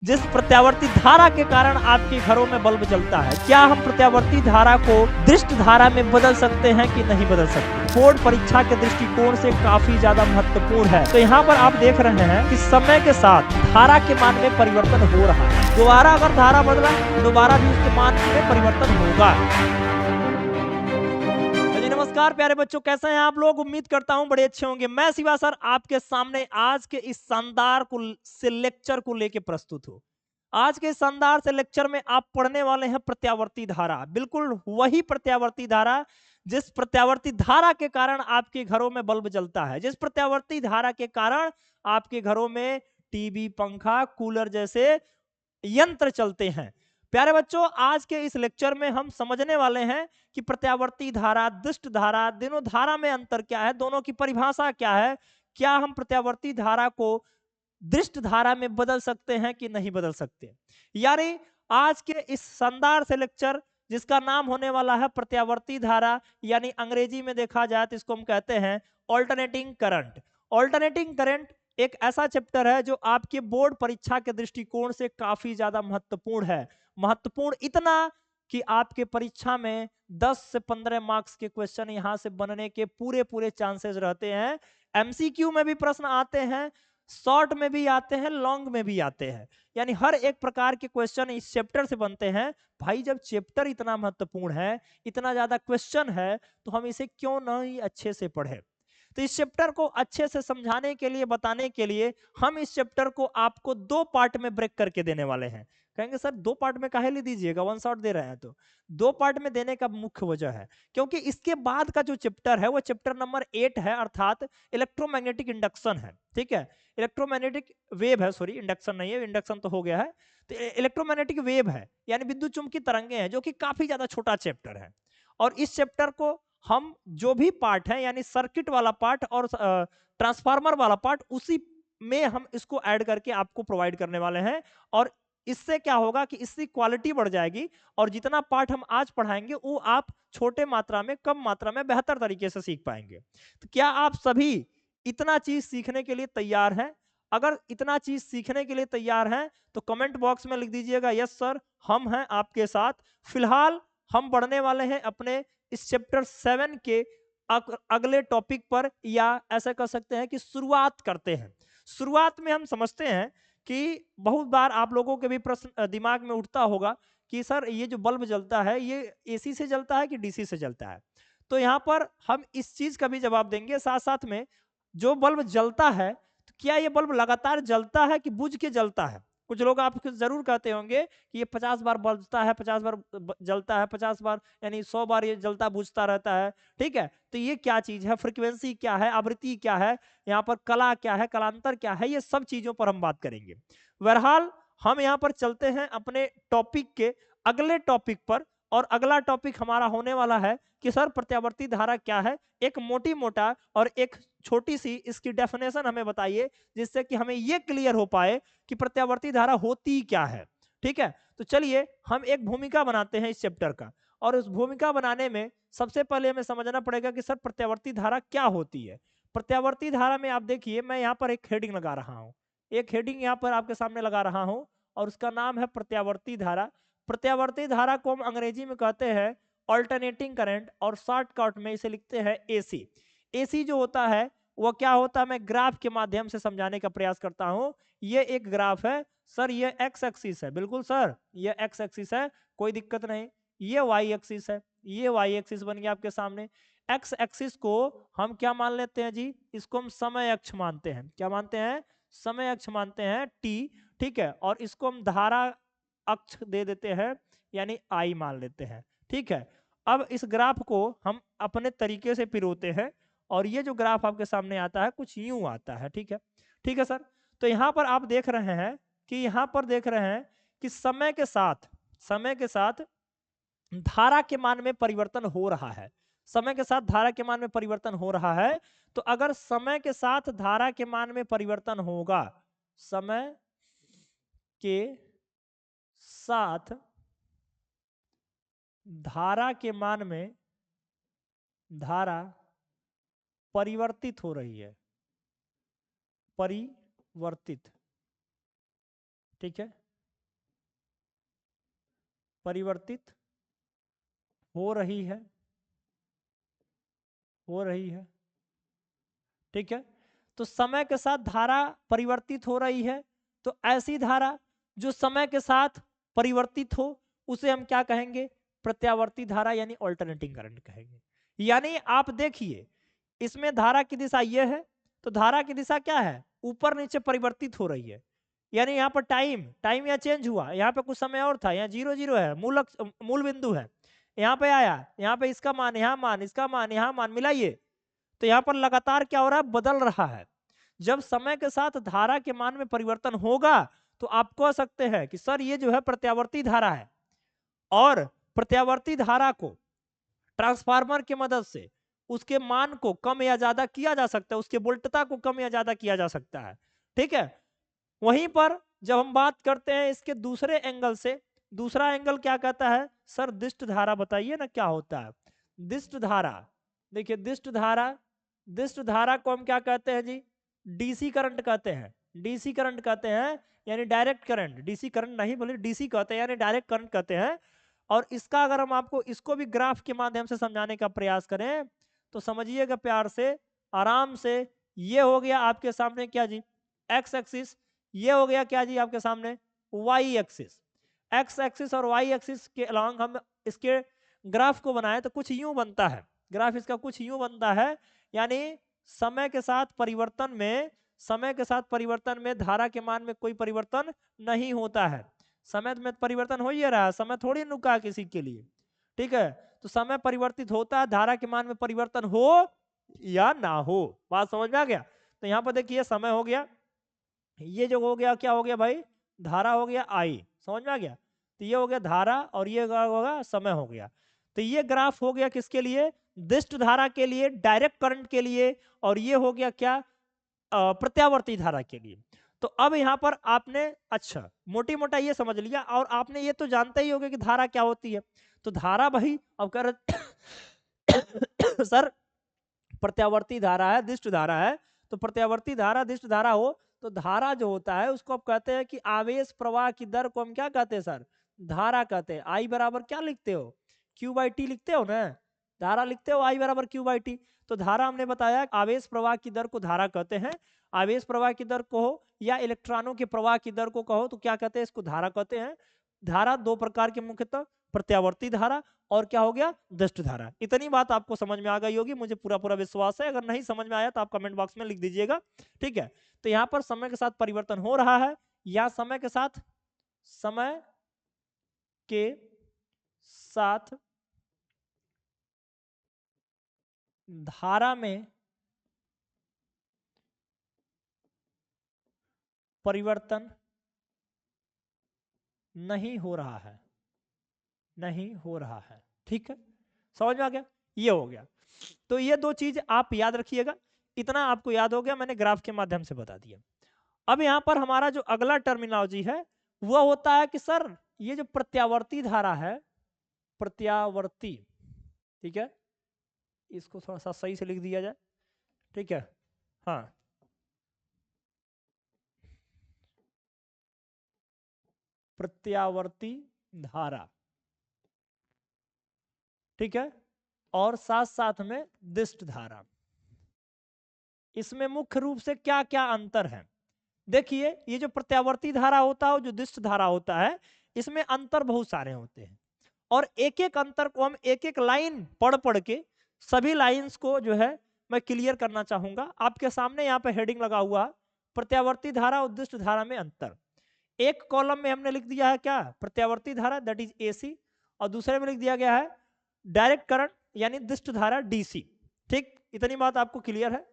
जिस प्रत्यावर्ती धारा के कारण आपके घरों में बल्ब जलता है, क्या हम प्रत्यावर्ती धारा को दृष्ट धारा में बदल सकते हैं कि नहीं बदल सकते? बोर्ड परीक्षा के दृष्टिकोण से काफी ज्यादा महत्वपूर्ण है। तो यहाँ पर आप देख रहे हैं कि समय के साथ धारा के मान में परिवर्तन हो रहा है। दोबारा अगर धारा बदला, दोबारा भी उसके मान में परिवर्तन होगा। नमस्कार प्यारे बच्चों, कैसे हैं आप लोग? उम्मीद करता हूं बड़े अच्छे होंगे। मैं शिवा सर आपके सामने आज के इस शानदार से लेक्चर को लेके प्रस्तुत हूं। आज के शानदार से लेक्चर में आप पढ़ने वाले हैं प्रत्यावर्ती धारा, बिल्कुल वही प्रत्यावर्ती धारा जिस प्रत्यावर्ती धारा के कारण आपके घरों में बल्ब जलता है, जिस प्रत्यावर्ती धारा के कारण आपके घरों में टीवी, पंखा, कूलर जैसे यंत्र चलते हैं। प्यारे बच्चों, आज के इस लेक्चर में हम समझने वाले हैं कि प्रत्यावर्ती धारा, दृष्ट धारा, दोनों धारा में अंतर क्या है, दोनों की परिभाषा क्या है, क्या हम प्रत्यावर्ती धारा को दृष्ट धारा में बदल सकते हैं कि नहीं बदल सकते। यानी आज के इस शानदार से लेक्चर जिसका नाम होने वाला है प्रत्यावर्ती धारा, यानी अंग्रेजी में देखा जाए तो इसको हम कहते हैं ऑल्टरनेटिंग करंट। ऑल्टरनेटिंग करंट एक ऐसा चैप्टर है जो आपके बोर्ड परीक्षा के दृष्टिकोण से काफी ज्यादा महत्वपूर्ण है। महत्वपूर्ण इतना कि आपके परीक्षा में 10 से 15 मार्क्स के क्वेश्चन यहां से बनने के पूरे पूरे चांसेस रहते हैं। एमसीक्यू में भी प्रश्न आते हैं, शॉर्ट में भी आते हैं, लॉन्ग में भी आते हैं, यानी हर एक प्रकार के क्वेश्चन इस चैप्टर से बनते हैं। भाई जब चैप्टर इतना महत्वपूर्ण है, इतना ज्यादा क्वेश्चन है, तो हम इसे क्यों नहीं अच्छे से पढ़े। तो इस चैप्टर को अच्छे से समझाने के लिए, बताने के लिए हम इस चैप्टर को आपको 2 पार्ट में ब्रेक करके देने वाले हैं। कहेंगे सर 2 पार्ट में काहे ले दीजिएगा, 1 शॉट दे रहे हैं। तो 2 पार्ट में देने का मुख्य वजह है क्योंकि इसके बाद का जो चैप्टर है वो चैप्टर नंबर 8 है, अर्थात इलेक्ट्रोमैग्नेटिक इंडक्शन है। ठीक है, इलेक्ट्रोमैग्नेटिक वेव है, सॉरी इंडक्शन नहीं है, इंडक्शन तो हो गया है। तो इलेक्ट्रोमैग्नेटिक वेव है, यानी विद्युत चुंबकीय तरंगे हैं, जो कि काफी ज्यादा छोटा चैप्टर है। और इस चैप्टर को हम जो भी पार्ट है, यानी सर्किट वाला पार्ट और ट्रांसफार्मर वाला पार्ट, उसी में हम इसको ऐड करके आपको प्रोवाइड करने वाले हैं। और इससे क्या होगा कि इसकी क्वालिटी बढ़ जाएगी और जितना पार्ट हम आज पढ़ाएंगे वो आप छोटे मात्रा में, कम मात्रा में बेहतर तरीके से सीख पाएंगे। तो क्या आप सभी इतना चीज सीखने के लिए तैयार हैं? अगर इतना चीज सीखने के लिए तैयार हैं तो कमेंट बॉक्स में लिख दीजिएगा यस सर, हम हैं आपके साथ। फिलहाल हम बढ़ने वाले हैं अपने इस चैप्टर 7 के अगले टॉपिक पर, या ऐसा कह सकते हैं कि शुरुआत करते हैं। शुरुआत में हम समझते हैं कि बहुत बार आप लोगों के भी प्रश्न दिमाग में उठता होगा कि सर ये जो बल्ब जलता है ये एसी से जलता है कि डीसी से जलता है। तो यहाँ पर हम इस चीज का भी जवाब देंगे, साथ साथ में जो बल्ब जलता है तो क्या ये बल्ब लगातार जलता है कि बुझ के जलता है। कुछ लोग आपको जरूर कहते होंगे कि ये 50 बार बजता है, 50 बार जलता है, 50 बार यानी 100 बार ये जलता बुझता रहता है। ठीक है, तो ये क्या चीज है, फ्रीक्वेंसी क्या है, आवृत्ति क्या है, यहाँ पर कला क्या है, कलांतर क्या है, ये सब चीजों पर हम बात करेंगे। बहरहाल हम यहाँ पर चलते हैं अपने टॉपिक के अगले टॉपिक पर, और अगला टॉपिक हमारा होने वाला है कि सर प्रत्यावर्ती धारा क्या है। एक मोटी मोटा और एक छोटी सी इसकी डेफिनेशन हमें बताइए, जिससे कि हमें यह क्लियर हो पाए कि प्रत्यावर्ती धारा होती क्या है। ठीक है, तो चलिए हम एक भूमिका बनाते हैं इस चैप्टर का, और उस भूमिका बनाने में सबसे पहले हमें समझना पड़ेगा कि सर प्रत्यावर्ती धारा क्या होती है। प्रत्यावर्ती धारा में आप देखिए, मैं यहाँ पर एक हेडिंग लगा रहा हूँ, एक हेडिंग यहाँ पर आपके सामने लगा रहा हूँ, और उसका नाम है प्रत्यावर्ती धारा। प्रत्यावर्ती धारा को हम अंग्रेजी में कहते हैं ऑल्टरनेटिंग करंट, और शॉर्टकट में इसे लिखते हैं एसी। एसी जो होता है वो क्या होता है, मैं ग्राफ के माध्यम से समझाने का प्रयास करता हूं। ये एक ग्राफ है सर, ये एक्स एक्सिस है, बिल्कुल सर ये एक्स एक्सिस है, कोई दिक्कत नहीं। ये वाई एक्सिस है, ये वाई एक्सिस बन गया आपके सामने। एक्स एक्सिस को हम क्या मान लेते हैं जी, इसको हम समय अक्ष मानते हैं। क्या मानते हैं? समय अक्ष मानते हैं, टी। ठीक है, और इसको हम धारा अक्ष दे देते हैं, यानी आई मान लेते हैं। ठीक है, अब इस ग्राफ को हम अपने तरीके से पिरोते हैं, और ये जो ग्राफ आपके सामने आता है कुछ यूं आता है। ठीक है, ठीक है सर। तो यहां पर आप देख रहे हैं कि यहां पर देख रहे हैं कि समय के साथ, समय के साथ धारा के मान में परिवर्तन हो रहा है। समय के साथ धारा के मान में परिवर्तन हो रहा है। तो अगर समय के साथ धारा के मान में परिवर्तन होगा, समय के साथ धारा के मान में धारा परिवर्तित हो रही है, परिवर्तित। ठीक है, परिवर्तित हो रही है, ठीक है। तो समय के साथ धारा परिवर्तित हो रही है, तो ऐसी धारा जो समय के साथ परिवर्तित हो उसे हम क्या कहेंगे? प्रत्यावर्ती धारा यानी ऑल्टरनेटिंग करंट कहेंगे। यानी आप देखिए इसमें धारा की दिशा ये है, तो धारा की दिशा क्या है? ऊपर नीचे परिवर्तित हो रही है। यानी यहाँ पर टाइम यहाँ चेंज हुआ, यहाँ पे कुछ समय और था, यहाँ 0 0 है, मूल बिंदु है, यहाँ पे आया, यहाँ पे इसका मान, यहाँ मान, इसका मान, यहाँ मान मिलाइए, तो यहाँ पर लगातार क्या हो रहा है? बदल रहा है। जब समय के साथ धारा के मान में परिवर्तन होगा तो आप कह सकते हैं कि सर ये जो है प्रत्यावर्ती धारा है, और प्रत्यावर्ती धारा को ट्रांसफार्मर की मदद से उसके मान को कम या ज्यादा किया जा सकता है, उसके वोल्टता को कम या ज्यादा किया जा सकता है, ठीक है। वहीं पर जब हम बात करते हैं इसके दूसरे एंगल से, दूसरा एंगल क्या कहता है? सर दिष्ट धारा बताइए ना क्या होता है? दिष्ट धारा, देखिए दिष्ट धारा को हम क्या कहते हैं जी? डीसी करंट कहते हैं, डीसी करंट कहते हैं, यानी डायरेक्ट करंट। डीसी करंट नहीं बोले डीसी कहते हैं, यानी डायरेक्ट करंट कहते हैं। और इसका अगर हम आपको इसको भी ग्राफ के माध्यम से समझाने का प्रयास करें तो समझिएगा प्यार से, आराम से। ये हो गया आपके सामने क्या जी? X axis. ये हो गया क्या जी आपके सामने? Y axis. एक्स एक्सिस और वाई एक्सिस के अलॉन्ग हम इसके ग्राफ को बनाए तो कुछ यूं बनता है, ग्राफ इसका कुछ यूं बनता है, यानी समय के साथ परिवर्तन में धारा के मान में कोई परिवर्तन नहीं होता है। समय में परिवर्तन हो ही रहा है, समय थोड़ी रुका है किसी के लिए, ठीक है। तो समय परिवर्तित होता है, धारा के मान में परिवर्तन हो या ना हो। बात समझ में आ गया? तो यहाँ पर देखिए समय हो गया, ये जो हो गया क्या हो गया भाई? धारा हो गया आई, समझ में आ गया? तो ये हो गया धारा और ये होगा समय हो गया। तो ये ग्राफ हो गया किसके लिए? दिष्ट धारा के लिए, डायरेक्ट करंट के लिए, और ये हो गया क्या? प्रत्यावर्ती धारा के लिए। तो अब यहाँ पर आपने अच्छा मोटी मोटा ये समझ लिया, और आपने ये तो जानते ही होंगे कि धारा क्या होती है। तो धारा भाई अब कर सर प्रत्यावर्ती धारा है, दिष्ट धारा है, तो प्रत्यावर्ती धारा दिष्ट धारा हो तो धारा जो होता है उसको आप कहते हैं कि आवेश प्रवाह की दर को हम क्या कहते हैं सर? धारा कहते हैं। आई बराबर क्या लिखते हो? Q/T लिखते हो ना, धारा लिखते हो आई बराबर Q/T। तो धारा हमने बताया आवेश प्रवाह की दर को धारा कहते हैं। आवेश प्रवाह की दर को हो या इलेक्ट्रॉनों के प्रवाह की दर को कहो तो क्या कहते हैं? इसको धारा कहते हैं। धारा दो प्रकार के मुख्यतः, प्रत्यावर्ती धारा और क्या हो गया? दिष्ट धारा। इतनी बात आपको समझ में आ गई होगी, मुझे पूरा पूरा विश्वास है। अगर नहीं समझ में आया तो आप कमेंट बॉक्स में लिख दीजिएगा, ठीक है। तो यहाँ पर समय के साथ परिवर्तन हो रहा है, या समय के साथ धारा में परिवर्तन नहीं हो रहा है, ठीक है। समझ में आ गया? ये हो गया। तो ये दो चीज आप याद रखिएगा, इतना आपको याद हो गया, मैंने ग्राफ के माध्यम से बता दिया। अब यहाँ पर हमारा जो अगला टर्मिनोलॉजी है वह होता है कि सर ये जो प्रत्यावर्ती धारा है, प्रत्यावर्ती, ठीक है, इसको थोड़ा सा सही से लिख दिया जाए, ठीक है। हाँ, प्रत्यावर्ती धारा, ठीक है, और साथ साथ में दिष्ट धारा। इसमें मुख्य रूप से क्या क्या अंतर है? देखिए ये जो प्रत्यावर्ती धारा होता है और जो दिष्ट धारा होता है, इसमें अंतर बहुत सारे होते हैं, और एक एक अंतर को हम एक एक लाइन पढ़ पढ़ के सभी लाइंस को जो है मैं क्लियर करना चाहूंगा। आपके सामने यहाँ पे हेडिंग लगा हुआ, प्रत्यावर्ती धारा और दिष्ट धारा में अंतर। एक कॉलम में हमने लिख दिया है क्या? प्रत्यावर्ती धारा दैट इज AC, और दूसरे में लिख दिया गया है डायरेक्ट करंट यानी दिष्ट धारा DC, ठीक। इतनी बात आपको क्लियर है?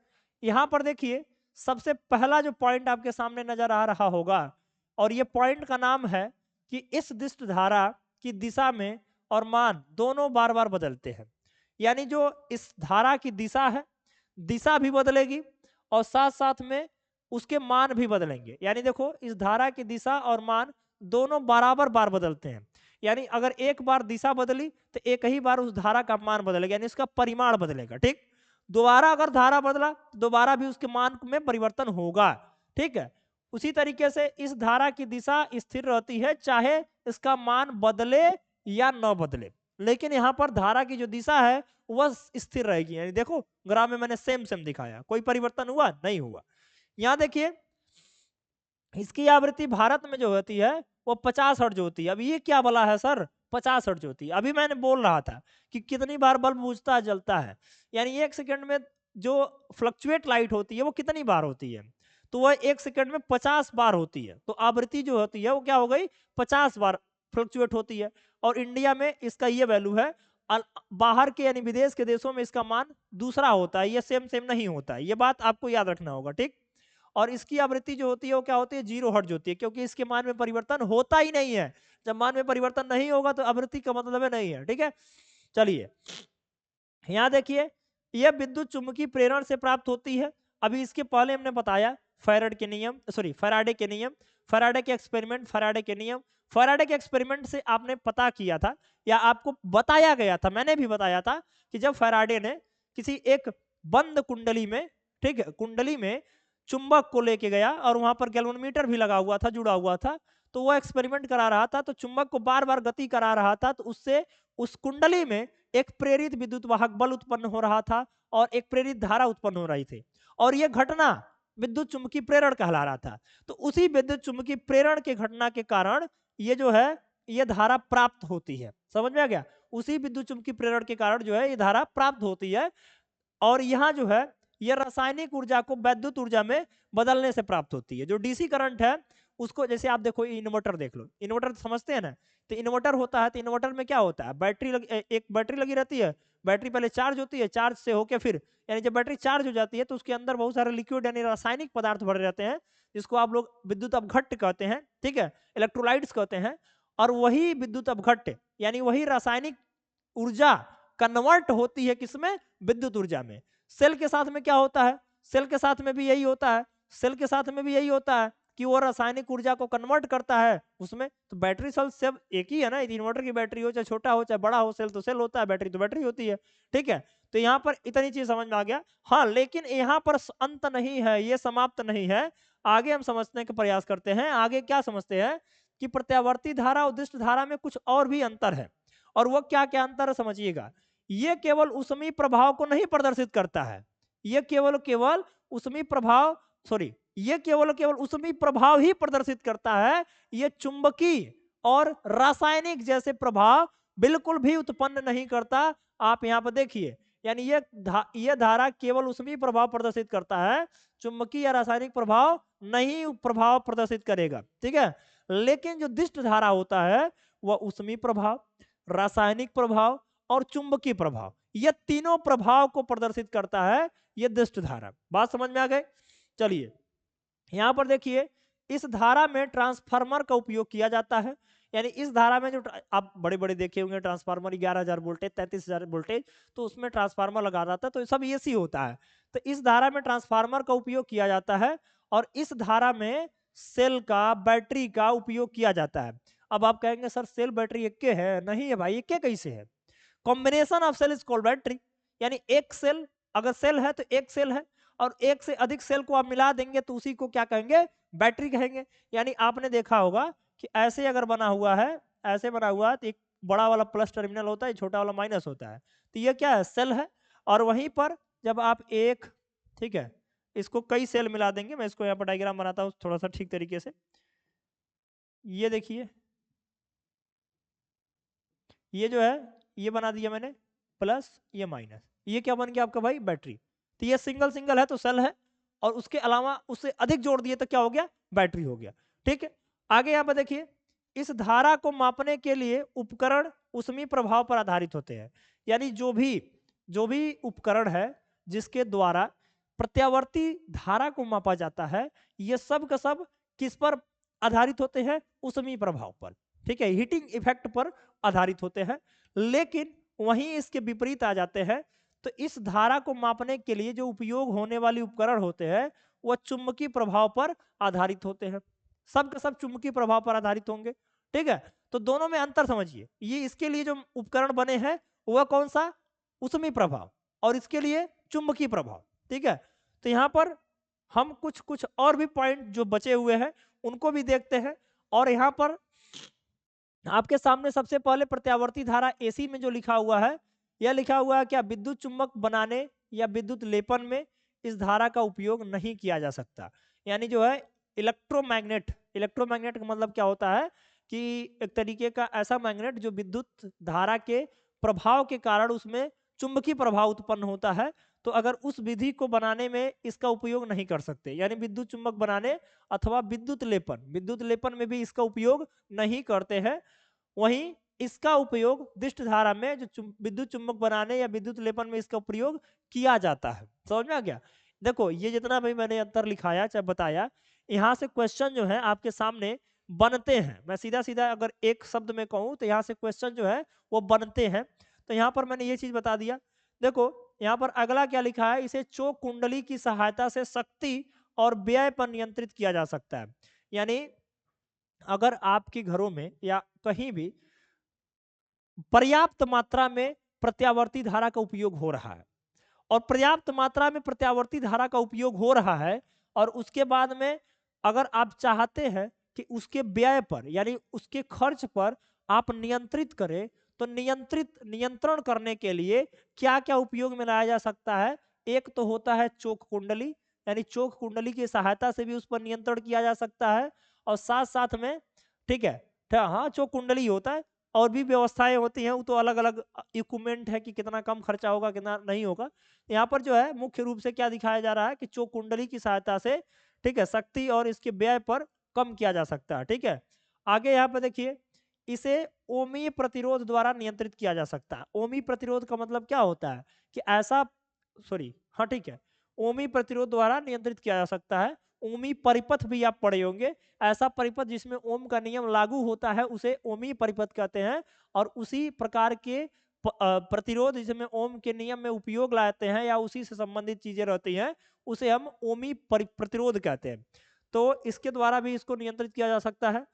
यहां पर देखिए सबसे पहला जो पॉइंट आपके सामने नजर आ रहा होगा, और ये पॉइंट का नाम है कि इस दिष्ट धारा की दिशा में और मान दोनों बार बार बदलते हैं। यानी जो इस धारा की दिशा है, दिशा भी बदलेगी और साथ साथ में उसके मान भी बदलेंगे। यानी देखो इस धारा की दिशा और मान दोनों बराबर बार बदलते हैं। यानी अगर एक बार दिशा बदली तो एक ही बार उस धारा का मान बदलेगा, यानी उसका परिमाण बदलेगा, ठीक। दोबारा अगर धारा बदला दोबारा भी उसके मान में परिवर्तन होगा, ठीक है। उसी तरीके से इस धारा की दिशा स्थिर रहती है चाहे इसका मान बदले या न बदले, लेकिन यहाँ पर धारा की जो दिशा है वह स्थिर रहेगी। यानी देखो ग्राफ में मैंने सेम सेम दिखाया, कोई परिवर्तन हुआ नहीं हुआ। यहाँ देखिए इसकी आवृत्ति भारत में जो होती है वो 50 हर्ट्ज होती है। अब ये क्या बोला है सर, 50 हर्ट्ज होती है। अभी मैंने बोल रहा था कि कितनी बार बल्ब बुझता है जलता है, यानी 1 सेकंड में जो फ्लक्चुएट लाइट होती है वो कितनी बार होती है, तो वह 1 सेकंड में 50 बार होती है। तो आवृत्ति जो होती है वो क्या हो गई, 50 बार फ्लक्चुएट होती है। और इंडिया में इसका ये वैल्यू है, बाहर के यानी विदेश के देशों में इसका मान दूसरा होता है, ये सेम सेम नहीं होता है। ये बात आपको याद रखना होगा, ठीक। और इसकी आवृत्ति जो होती है वो क्या होती है, 0 हर्ट्ज होती है, क्योंकि इसके मान में परिवर्तन होता ही नहीं है। जब मान में परिवर्तन नहीं होगा तो आवृत्ति का मतलब है नहीं है, ठीक है। चलिए यहाँ देखिए यह विद्युत चुंबकीय प्रेरण से प्राप्त होती है। अभी इसके पहले हमने बताया फैराडे के नियम, सॉरी फैराडे के नियम, फैराडे के एक्सपेरिमेंट, फैराडे के नियम। फैराडे के एक्सपेरिमेंट से आपने पता किया था या आपको बताया गया था, मैंने भी बताया था कि जब फैराडे ने किसी एक बंद कुंडली में, ठीक है, कुंडली में चुंबक को लेके गया और वहां पर गैल्वेनोमीटर भी लगा हुआ था, जुड़ा हुआ था, तो वो एक्सपेरिमेंट करा रहा था, तो चुंबक को बार बार गति करा रहा था, तो उससे उस कुंडली में एक प्रेरित विद्युत वाहक बल उत्पन्न हो रहा था और एक प्रेरित धारा उत्पन्न हो रही थी, और यह घटना विद्युत चुंबकीय प्रेरण कहला रहा था। तो उसी विद्युत चुंबकीय प्रेरण के घटना के कारण ये जो है ये धारा प्राप्त होती है। समझ में आ गया, उसी विद्युत चुंबकीय प्रेरण के कारण जो है ये धारा प्राप्त होती है। और यहाँ जो है ये रासायनिक ऊर्जा को वैद्युत ऊर्जा में बदलने से प्राप्त होती है। जो डीसी करंट है उसको, जैसे आप देखो इन्वर्टर देख लो, इन्वर्टर समझते हैं ना, तो इन्वर्टर होता है, तो इन्वर्टर में क्या होता है, बैटरी एक बैटरी लगी रहती है, बैटरी पहले चार्ज होती है, चार्ज से होके फिर यानी जब बैटरी चार्ज हो जाती है तो उसके अंदर बहुत सारे लिक्विड यानी रासायनिक पदार्थ भरे रहते हैं, जिसको आप लोग विद्युत अपघट्ट कहते हैं, ठीक है, इलेक्ट्रोलाइट्स कहते हैं। और वही विद्युत अपघट्ट यानी वही रासायनिक ऊर्जा कन्वर्ट होती है किसमें, विद्युत ऊर्जा में। सेल के साथ में क्या होता है, सेल के साथ में भी यही होता है, सेल के साथ में भी यही होता है कि वो रासायनिक ऊर्जा को कन्वर्ट करता है उसमें। तो बैटरी सेल सब एक ही है ना, इन्वर्टर की बैटरी हो चाहे छोटा हो चाहे बड़ा हो, सेल तो सेल होता है, बैटरी तो बैटरी होती है, ठीक है। तो यहाँ पर इतनी चीज समझ में आ गया। हाँ लेकिन यहाँ पर अंत नहीं है, ये समाप्त नहीं है, आगे हम समझने का प्रयास करते हैं। आगे क्या समझते हैं कि प्रत्यावर्ती धारा और उद्दिष्ट धारा में कुछ और भी अंतर है, और वो क्या क्या अंतर है समझिएगा। ये केवल ऊष्मीय प्रभाव को नहीं प्रदर्शित करता है, ये केवल ऊष्मीय प्रभाव, सॉरी, ये केवल ऊष्मीय प्रभाव ही प्रदर्शित करता है, ये चुंबकीय और रासायनिक जैसे प्रभाव बिल्कुल भी उत्पन्न नहीं करता। आप यहाँ पर देखिए, यानी ये धारा केवल ऊष्मीय प्रभाव प्रदर्शित करता है, चुंबकीय या रासायनिक प्रभाव नहीं प्रभाव प्रदर्शित करेगा, ठीक है। लेकिन जो दिष्ट धारा होता है वह ऊष्मीय प्रभाव, रासायनिक प्रभाव और चुंबकीय प्रभाव, ये तीनों प्रभाव को प्रदर्शित करता है ये दिष्ट धारा। बात समझ में आ गई। चलिए यहां पर देखिए इस धारा में ट्रांसफार्मर का उपयोग किया जाता है, यानी इस धारा में जो आप बड़े बड़े देखे होंगे ट्रांसफार्मर 11,000 वोल्टेज 33,000 वोल्टेज, तो उसमें ट्रांसफार्मर लगा जाता है, तो सब एसी होता है। तो इस धारा में ट्रांसफार्मर का उपयोग किया जाता है और इस धारा में सेल का बैटरी का उपयोग किया जाता है। अब आप कहेंगे सर सेल बैटरी एक के है, नहीं है भाई, एक कैसे है, combination of cell is called battery. यानी एक सेल, अगर सेल है तो एक सेल है, और एक से अधिक सेल को आप मिला देंगे तो उसी को क्या कहेंगे, बैटरी कहेंगे। यानी आपने देखा होगा कि ऐसे अगर बना हुआ है, ऐसे बना हुआ है, तो एक बड़ा वाला प्लस टर्मिनल होता है, छोटा वाला माइनस होता है, तो ये क्या है, सेल है। और वहीं पर जब आप एक, ठीक है, इसको कई सेल मिला देंगे, मैं इसको यहाँ पर डायग्राम बनाता हूँ थोड़ा सा ठीक तरीके से। ये देखिए ये जो है ये बना दिया मैंने प्लस, ये माइनस, ये क्या बन गया आपका भाई, बैटरी। तो ये सिंगल सिंगल है तो सेल है, और उसके अलावा उससे अधिक जोड़ दिए तो क्या हो गया, बैटरी हो गया, ठीक है। आगे यहाँ पर देखिए इस धारा को मापने के लिए उपकरण ऊष्मीय प्रभाव पर आधारित होते हैं। यानी जो भी उपकरण है जिसके द्वारा प्रत्यावर्ती धारा को मापा जाता है, ये सब का सब किस पर आधारित होते हैं, ऊष्मीय प्रभाव पर, ठीक है, हीटिंग इफेक्ट पर आधारित होते हैं। लेकिन वहीं इसके विपरीत आ जाते हैं, तो इस धारा को मापने के लिए जो उपयोग होने वाले उपकरण होते हैं वह चुंबकीय प्रभाव पर आधारित होते हैं, सब के सब चुंबकीय प्रभाव पर आधारित होंगे, ठीक है। तो दोनों में अंतर समझिए, ये इसके लिए जो उपकरण बने हैं वह कौन सा, ऊष्मीय प्रभाव, और इसके लिए चुंबकीय प्रभाव, ठीक है। तो यहाँ पर हम कुछ कुछ और भी पॉइंट जो बचे हुए हैं उनको भी देखते हैं। और यहाँ पर आपके सामने सबसे पहले प्रत्यावर्ती धारा एसी में जो लिखा हुआ है, यह लिखा हुआ है क्या, विद्युत चुंबक बनाने या विद्युत लेपन में इस धारा का उपयोग नहीं किया जा सकता। यानी जो है इलेक्ट्रोमैग्नेट, इलेक्ट्रोमैग्नेट का मतलब क्या होता है कि एक तरीके का ऐसा मैग्नेट जो विद्युत धारा के प्रभाव के कारण उसमें चुंबकीय प्रभाव उत्पन्न होता है, तो अगर उस विधि को बनाने में इसका उपयोग नहीं कर सकते, यानी विद्युत चुंबक बनाने अथवा विद्युत लेपन में भी इसका उपयोग नहीं करते हैं। वहीं इसका उपयोग दिष्ट धारा में जो विद्युत चुंबक बनाने या विद्युत लेपन में इसका प्रयोग किया जाता है। समझ में आ गया। देखो ये जितना भी मैंने अंतर लिखाया चाहे बताया, यहाँ से क्वेश्चन जो है आपके सामने बनते हैं। मैं सीधा सीधा अगर एक शब्द में कहूँ तो यहाँ से क्वेश्चन जो है वो बनते हैं। तो यहाँ पर मैंने ये चीज बता दिया। देखो यहाँ पर अगला क्या लिखा है, इसे चोक कुंडली की सहायता से शक्ति और व्यय पर नियंत्रित किया जा सकता है। यानी अगर आपके घरों में या कहीं भी पर्याप्त मात्रा में प्रत्यावर्ती धारा का उपयोग हो रहा है, और पर्याप्त मात्रा में प्रत्यावर्ती धारा का उपयोग हो रहा है, और उसके बाद में अगर आप चाहते हैं कि उसके व्यय पर यानी उसके खर्च पर आप नियंत्रित करें, तो नियंत्रण करने के लिए क्या क्या उपयोग में लाया जा सकता है। एक तो होता है चोक कुंडली, यानी चोक कुंडली की सहायता से भी उस पर नियंत्रण किया जा सकता है। और साथ साथ में ठीक है, हाँ चोक कुंडली होता है, और भी व्यवस्थाएं होती हैं, वो तो अलग अलग इक्विपमेंट है कि कितना कम खर्चा होगा कितना नहीं होगा। यहाँ पर जो है मुख्य रूप से क्या दिखाया जा रहा है कि चोक कुंडली की सहायता से ठीक है शक्ति और इसके व्यय पर कम किया जा सकता है। ठीक है, आगे यहाँ पे देखिए, इसे ओमीय प्रतिरोध द्वारा नियंत्रित किया जा सकता है। ओमीय प्रतिरोध का मतलब क्या होता है कि ऐसा, सॉरी हाँ ठीक है, ओमी प्रतिरोध द्वारा नियंत्रित किया जा सकता है। ओमी परिपथ भी आप पढ़े होंगे, ऐसा परिपथ जिसमें ओम का नियम लागू होता है उसे ओमी परिपथ कहते हैं। और उसी प्रकार के प्रतिरोध जिसमें ओम के नियम में उपयोग लाते हैं या उसी से संबंधित चीजें रहती हैं, उसे हम ओमी प्रतिरोध कहते हैं। तो इसके द्वारा भी इसको नियंत्रित किया जा सकता है।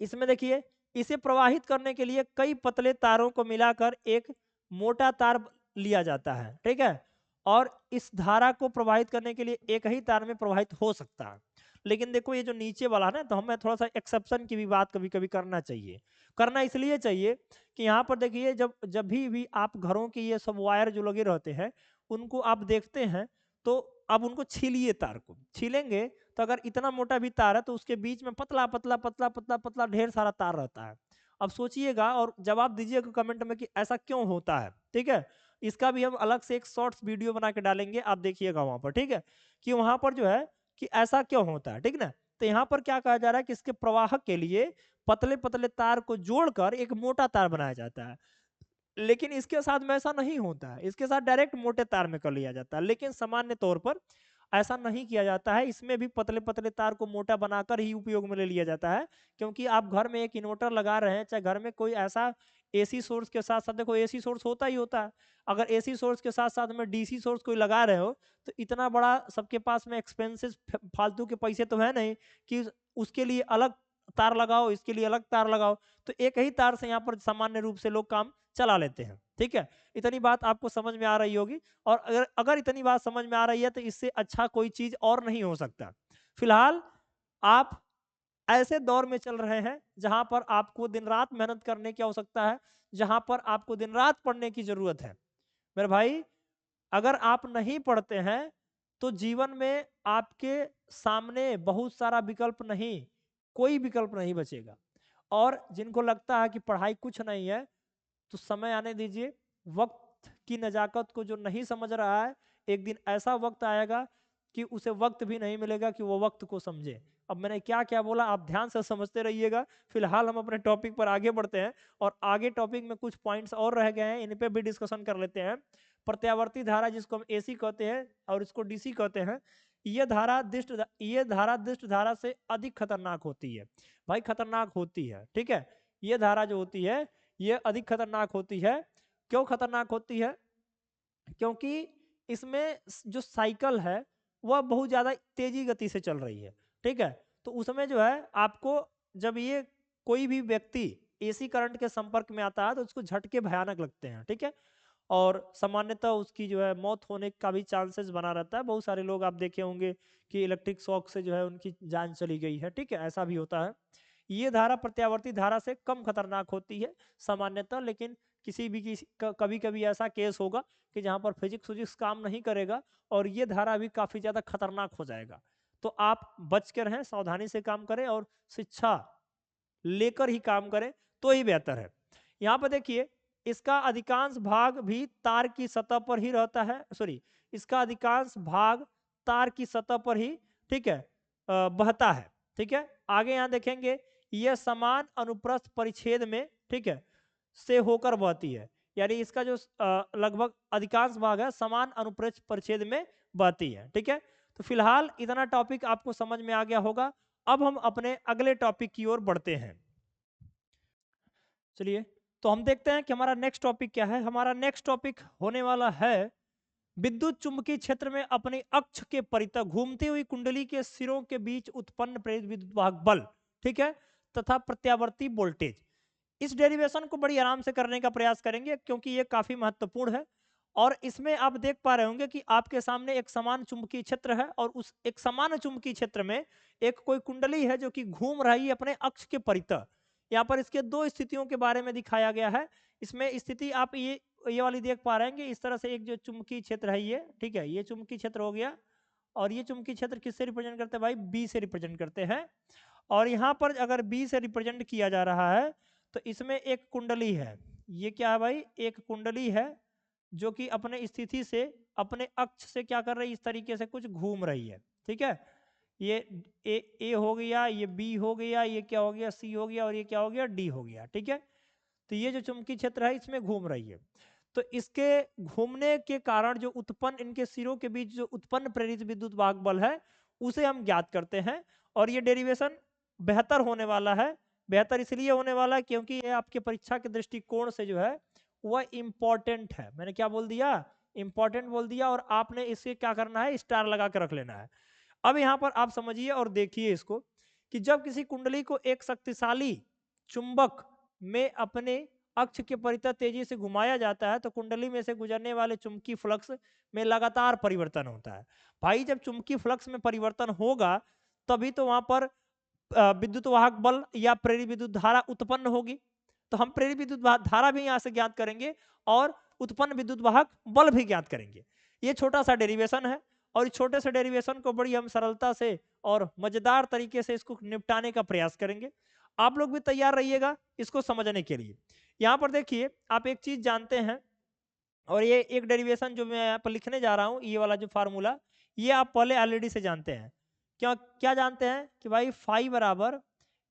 इसमें देखिए, इसे प्रवाहित करने के लिए कई पतले तारों को मिलाकर एक मोटा तार लिया जाता है। ठीक है, और इस धारा को प्रवाहित करने के लिए एक ही तार में प्रवाहित हो सकता है। लेकिन देखो ये जो नीचे वाला है ना, तो हमें थोड़ा सा एक्सेप्शन की भी बात कभी कभी करना चाहिए। करना इसलिए चाहिए कि यहाँ पर देखिए, जब जब भी आप घरों के ये सब वायर जो लगे रहते हैं उनको आप देखते हैं, तो आप उनको छीलिए, तार को छीलेंगे तो अगर इतना मोटा भी तार है तो उसके बीच में पतला पतला पतला पतला पतला ढेर सारा तार रहता है। अब सोचिएगा और जवाब दीजिएगा कमेंट में कि ऐसा क्यों होता है। ठीक है, इसका भी हम अलग से एक शॉर्ट्स वीडियो बना के डालेंगे, आप देखिएगा वहां पर। ठीक है, कि वहां पर जो है कि ऐसा क्यों होता है। ठीक ना, तो यहाँ पर क्या कहा जा रहा है कि इसके प्रवाहक के लिए पतले पतले तार को जोड़कर एक मोटा तार बनाया जाता है। लेकिन इसके साथ में ऐसा नहीं होता है, इसके साथ डायरेक्ट मोटे तार में कर लिया जाता है। लेकिन सामान्य तौर पर ऐसा नहीं किया जाता है, इसमें भी पतले पतले तार को मोटा बनाकर ही उपयोग में ले लिया जाता है। क्योंकि आप घर में एक इन्वर्टर लगा रहे हैं, चाहे घर में कोई ऐसा एसी सोर्स के साथ साथ, देखो एसी सोर्स होता ही होता है, अगर एसी सोर्स के साथ साथ में डीसी सोर्स कोई लगा रहे हो, तो इतना बड़ा सबके पास में एक्सपेंसिव फालतू के पैसे तो है नहीं कि उसके लिए अलग तार लगाओ, इसके लिए अलग तार लगाओ। तो एक ही तार से यहाँ पर सामान्य रूप से लोग काम चला लेते हैं। ठीक है, इतनी बात आपको समझ में आ रही होगी। और अगर अगर इतनी बात समझ में आ रही है तो इससे अच्छा कोई चीज और नहीं हो सकता। फिलहाल आप ऐसे दौर में चल रहे हैं जहां पर आपको दिन रात मेहनत करने की आवश्यकता है, जहां पर आपको दिन रात पढ़ने की जरूरत है। मेरे भाई, अगर आप नहीं पढ़ते हैं तो जीवन में आपके सामने बहुत सारा विकल्प नहीं, कोई विकल्प नहीं बचेगा। और जिनको लगता है कि पढ़ाई कुछ नहीं है, तो समय आने दीजिए। वक्त की नजाकत को जो नहीं समझ रहा है, एक दिन ऐसा वक्त आएगा कि उसे वक्त भी नहीं मिलेगा कि वो वक्त को समझे। अब मैंने क्या क्या बोला आप ध्यान से समझते रहिएगा। फिलहाल हम अपने टॉपिक पर आगे बढ़ते हैं, और आगे टॉपिक में कुछ पॉइंट्स और रह गए हैं, इन पे भी डिस्कशन कर लेते हैं। प्रत्यावर्ती धारा जिसको हम एसी कहते हैं और इसको डीसी कहते हैं, ये धारा दिष्ट धारा से अधिक खतरनाक होती है। भाई खतरनाक होती है, ठीक है। ये धारा जो होती है ये अधिक खतरनाक होती है। क्यों खतरनाक होती है? क्योंकि इसमें जो साइकिल है वह बहुत ज्यादा तेजी गति से चल रही है। ठीक है, तो उसमें जो है आपको, जब ये कोई भी व्यक्ति एसी करंट के संपर्क में आता है तो उसको झटके भयानक लगते हैं। ठीक है, और सामान्यतः उसकी जो है मौत होने का भी चांसेस बना रहता है। बहुत सारे लोग आप देखे होंगे कि इलेक्ट्रिक शॉक से जो है उनकी जान चली गई है। ठीक है, ऐसा भी होता है। ये धारा प्रत्यावर्ती धारा से कम खतरनाक होती है सामान्यतः, लेकिन कभी कभी ऐसा केस होगा कि जहां पर फिजिक्स काम नहीं करेगा और ये धारा भी काफी ज्यादा खतरनाक हो जाएगा। तो आप बच कर रहें, सावधानी से काम करें और शिक्षा लेकर ही काम करें तो ही बेहतर है। यहाँ पर देखिए इसका अधिकांश भाग भी तार की सतह पर ही रहता है, सॉरी, इसका अधिकांश भाग तार की सतह पर ही, ठीक है, बहता है। ठीक है, आगे यहाँ देखेंगे यह समान अनुप्रस्थ परिच्छेद में, ठीक है, से होकर बहती है, यानी इसका जो लगभग अधिकांश भाग है समान अनुप्रस्थ परिच्छेद में बहती है। ठीक है, तो फिलहाल इतना टॉपिक आपको समझ में आ गया होगा। अब हम अपने अगले टॉपिक की ओर बढ़ते हैं। चलिए, तो हम देखते हैं कि हमारा नेक्स्ट टॉपिक क्या है। हमारा नेक्स्ट टॉपिक होने वाला है विद्युत चुंबकीय क्षेत्र में अपने अक्ष के परितः घूमती हुई कुंडली के सिरों के बीच उत्पन्न प्रेरित विद्युत वाहक बल, ठीक है, तथा प्रत्यावर्ती वोल्टेज। इस डेरिवेशन को बड़ी आराम से करने का प्रयास करेंगे क्योंकि ये काफी महत्वपूर्ण है। और इसमें आप देख पा रहे होंगे कि आपके सामने एक समान चुंबकीय क्षेत्र है और उस एक समान चुंबकीय क्षेत्र में एक कोई कुंडली है जो कि घूम रही है अपने अक्ष के परितः। यहाँ पर इसके दो स्थितियों के बारे में दिखाया गया है। इसमें स्थिति आप ये वाली देख पा रहे हैं, इस तरह से एक जो चुंबकीय क्षेत्र है ये, ठीक है, ये चुंबकीय क्षेत्र हो गया और ये चुंबकीय क्षेत्र किससे रिप्रेजेंट करते हैं भाई, बी से रिप्रेजेंट करते हैं। और यहाँ पर अगर बी से रिप्रेजेंट किया जा रहा है तो इसमें एक कुंडली है, ये क्या है भाई, एक कुंडली है जो कि अपने स्थिति से अपने अक्ष से क्या कर रही है, इस तरीके से कुछ घूम रही है। ठीक है, ये ए हो गया, ये बी हो गया, ये क्या हो गया, सी हो गया और ये क्या हो गया, डी हो गया। ठीक है, तो ये जो चुंबकीय क्षेत्र है इसमें घूम रही है। तो इसके घूमने के कारण जो उत्पन्न इनके सिरों के बीच जो उत्पन्न प्रेरित विद्युत वाहक बल है उसे हम ज्ञात करते हैं। और ये डेरिवेशन बेहतर होने वाला है। बेहतर इसलिए होने वाला है क्योंकि ये आपके परीक्षा के दृष्टिकोण से जो है वह इंपॉर्टेंट है। मैंने क्या बोल दिया, इंपॉर्टेंट बोल दिया, और आपने इसे क्या करना है, स्टार लगा कर रख लेना है। अब यहाँ पर आप समझिए और देखिए इसको कि जब किसी कुंडली को एक शक्तिशाली चुंबक में अपने अक्ष के परितः तेजी से घुमाया जाता है तो कुंडली में से गुजरने वाले चुंबकीय फ्लक्स में लगातार परिवर्तन होता है। भाई जब चुंबकीय फ्लक्स में परिवर्तन होगा तभी तो वहां पर विद्युत वाहक बल या प्रेरित विद्युत धारा उत्पन्न होगी। तो हम प्रेरित विद्युत धारा भी यहां से ज्ञात करेंगे और उत्पन्न विद्युत वाहक बल भी ज्ञात करेंगे। ये छोटा सा डेरिवेशन है और इस छोटे से डेरिवेशन को बड़ी हम सरलता से और मजेदार तरीके से इसको निपटाने का प्रयास करेंगे। आप लोग भी तैयार रहिएगा इसको समझने के लिए। यहाँ पर देखिए आप एक चीज जानते हैं, और ये एक डेरिवेशन जो मैं यहाँ पर लिखने जा रहा हूँ, ये वाला जो फार्मूला, ये आप पहले ऑलरेडी से जानते हैं। क्या क्या जानते हैं कि भाई फाई बराबर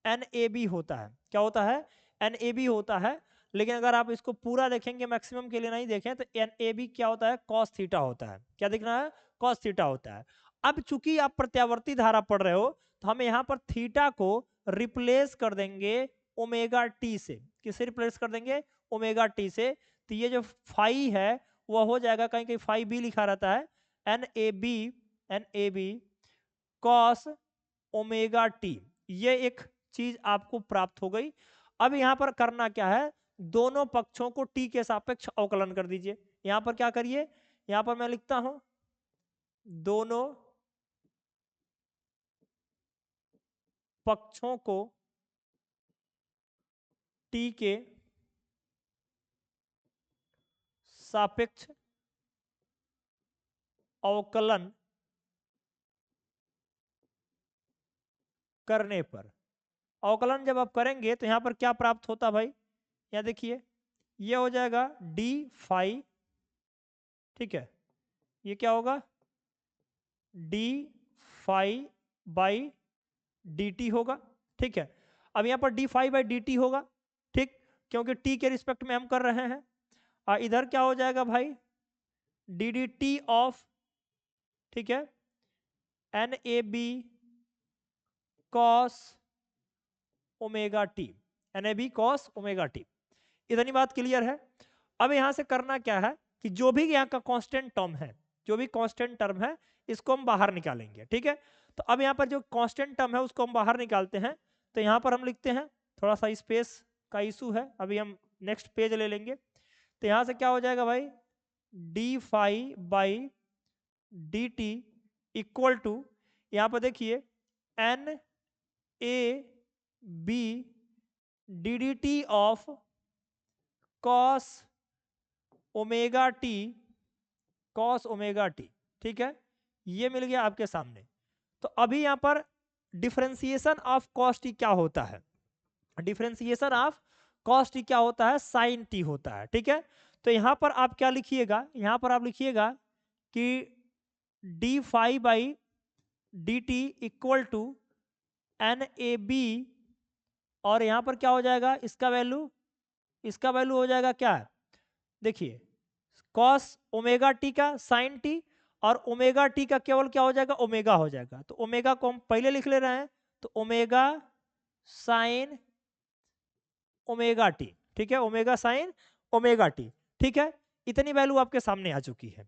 एन ए बी होता है। क्या होता है, एन ए बी होता है। लेकिन अगर आप इसको पूरा देखेंगे, मैक्सिमम के लिए नहीं देखें, तो एन ए बी क्या होता है, कॉस थीटा होता है। क्या दिखना है, कॉस थीटा होता है। अब चूंकि आप प्रत्यावर्ती धारा पढ़ रहे हो तो हम यहाँ पर थीटा को रिप्लेस कर देंगे ओमेगा टी से। किससे रिप्लेस कर देंगे, ओमेगा टी से। तो ये जो फाई है वह हो जाएगा, कहीं कहीं फाई बी लिखा रहता है, N A B cos omega t. ये एक चीज आपको प्राप्त हो गई। अब यहां पर करना क्या है, दोनों पक्षों को टी के सापेक्ष अवकलन कर दीजिए। यहां पर क्या करिए, यहां पर मैं लिखता हूं दोनों पक्षों को टी के सापेक्ष अवकलन करने पर, अवकलन जब आप करेंगे तो यहां पर क्या प्राप्त होता भाई, यहां देखिए ये हो जाएगा डी फाई, ठीक है, ये क्या होगा d phi by d t होगा। ठीक है, अब यहां पर d phi by d t होगा, ठीक, क्योंकि टी के रिस्पेक्ट में हम कर रहे हैं। और इधर क्या हो जाएगा भाई, डी डी टी ऑफ, ठीक है, N A B cos omega t, N A B cos omega t. इतनी बात क्लियर है। अब यहां से करना क्या है कि जो भी यहाँ का कांस्टेंट टर्म है, जो भी कांस्टेंट टर्म है इसको हम बाहर निकालेंगे। ठीक है, तो अब यहाँ पर जो कांस्टेंट टर्म है उसको हम बाहर निकालते हैं। तो यहाँ पर हम लिखते हैं, थोड़ा सा स्पेस का इशू है, अभी हम नेक्स्ट पेज ले लेंगे। तो यहाँ से क्या हो जाएगा भाई, d phi by d t equal to, यहाँ पर देखिए N A B d d t of cos omega t cos omega t. ठीक है, ये मिल गया आपके सामने। तो अभी यहां पर डिफरेंशिएशन ऑफ कॉस टी क्या होता है? डिफरेंशिएशन ऑफ कॉस टी क्या होता है? साइन टी होता है। ठीक है, तो यहां पर आप क्या लिखिएगा? यहां पर आप लिखिएगा कि d phi by d t equal to N A B, और यहां पर क्या हो जाएगा? इसका वैल्यू हो जाएगा क्या? देखिए, कॉस ओमेगा टी का साइन टी, और ओमेगा टी का केवल क्या हो जाएगा? ओमेगा हो जाएगा। तो ओमेगा को हम पहले लिख ले रहे हैं, तो ओमेगा साइन ओमेगा टी। ठीक है, ओमेगा साइन ओमेगा टी। ठीक है, इतनी वैल्यू आपके सामने आ चुकी है।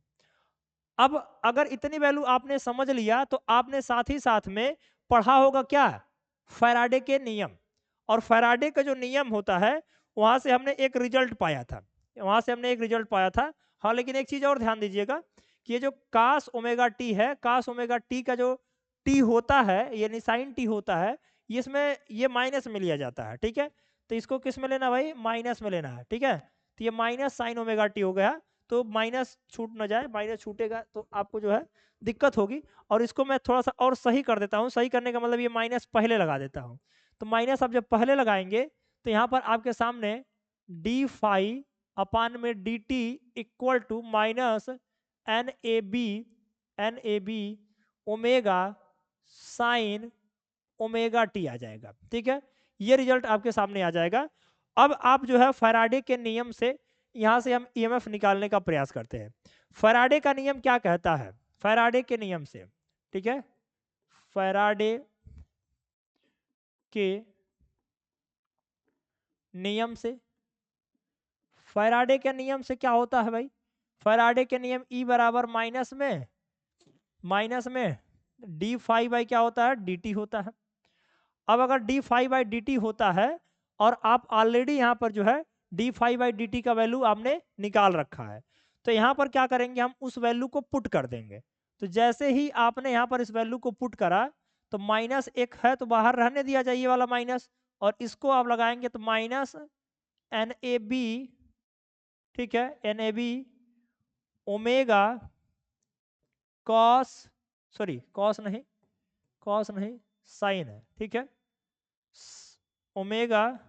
अब अगर इतनी वैल्यू आपने समझ लिया, तो आपने साथ ही साथ में पढ़ा होगा क्या? फैराडे के नियम। और फैराडे का जो नियम होता है, वहां से हमने एक रिजल्ट पाया था, हाँ, लेकिन एक चीज और ध्यान दीजिएगा कि ये जो कास ओमेगा टी है, कास ओमेगा टी का जो टी होता है, यानी साइन टी होता है, इसमें ये माइनस में लिया जाता है। ठीक है, तो इसको किस में लेना भाई? माइनस में लेना है। ठीक है, तो ये माइनस साइन ओमेगा टी हो गया, तो माइनस छूट ना जाए, माइनस छूटेगा तो आपको जो है दिक्कत होगी। और इसको मैं थोड़ा सा और सही कर देता हूँ। सही करने का मतलब ये माइनस पहले लगा देता हूँ। तो माइनस आप जब पहले लगाएंगे, तो यहाँ पर आपके सामने डी फाई अपान में d t equal to minus N A B omega sine omega t आ जाएगा। ठीक है, ये रिजल्ट आपके सामने आ जाएगा। अब आप जो है फैराडे के नियम से यहां से हम ईएमएफ निकालने का प्रयास करते हैं। फैराडे का नियम क्या कहता है? फैराडे के नियम से, ठीक है, फैराडे के नियम से, फैराडे के नियम से क्या होता है भाई? फैराडे के नियम ई बराबर माइनस में डी फाइव बाई क्या होता है? डी टी होता है। अब अगर D five by d T होता है, और आप ऑलरेडी यहाँ पर जो है D five by d T का वैल्यू आपने निकाल रखा है, तो यहाँ पर क्या करेंगे? हम उस वैल्यू को पुट कर देंगे। तो जैसे ही आपने यहाँ पर इस वैल्यू को पुट करा, तो माइनस एक है तो बाहर रहने दिया जाए ये वाला माइनस, और इसको आप लगाएंगे तो माइनस एन ए बी, ठीक है, N A B omega cos, cos नहीं साइन है। ठीक है, ओमेगा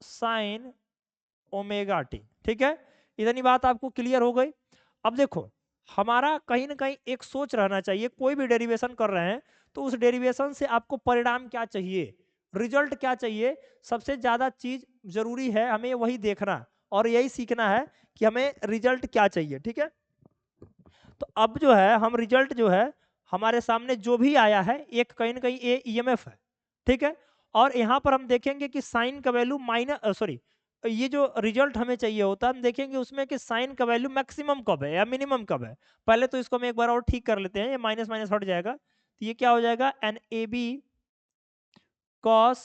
साइन ओमेगा टी। ठीक है, इतनी बात आपको क्लियर हो गई। अब देखो, हमारा कहीं ना कहीं एक सोच रहना चाहिए, कोई भी डेरिवेशन कर रहे हैं तो उस डेरिवेशन से आपको परिणाम क्या चाहिए, रिजल्ट क्या चाहिए, सबसे ज्यादा चीज जरूरी है हमें वही देखना और यही सीखना है कि हमें रिजल्ट क्या चाहिए। ठीक है, तो अब जो है हम रिजल्ट जो है हमारे सामने जो भी आया है, एक कहीं ना कहीं ये ईएमएफ है। ठीक है, और यहाँ पर हम देखेंगे कि साइन का वैल्यू ये जो रिजल्ट हमें चाहिए होता है, हम देखेंगे उसमें कि साइन का वैल्यू मैक्सिमम कब है या मिनिमम कब है। पहले तो इसको हम एक बार और ठीक कर लेते हैं, ये माइनस माइनस हट जाएगा, तो ये क्या हो जाएगा? N A B cos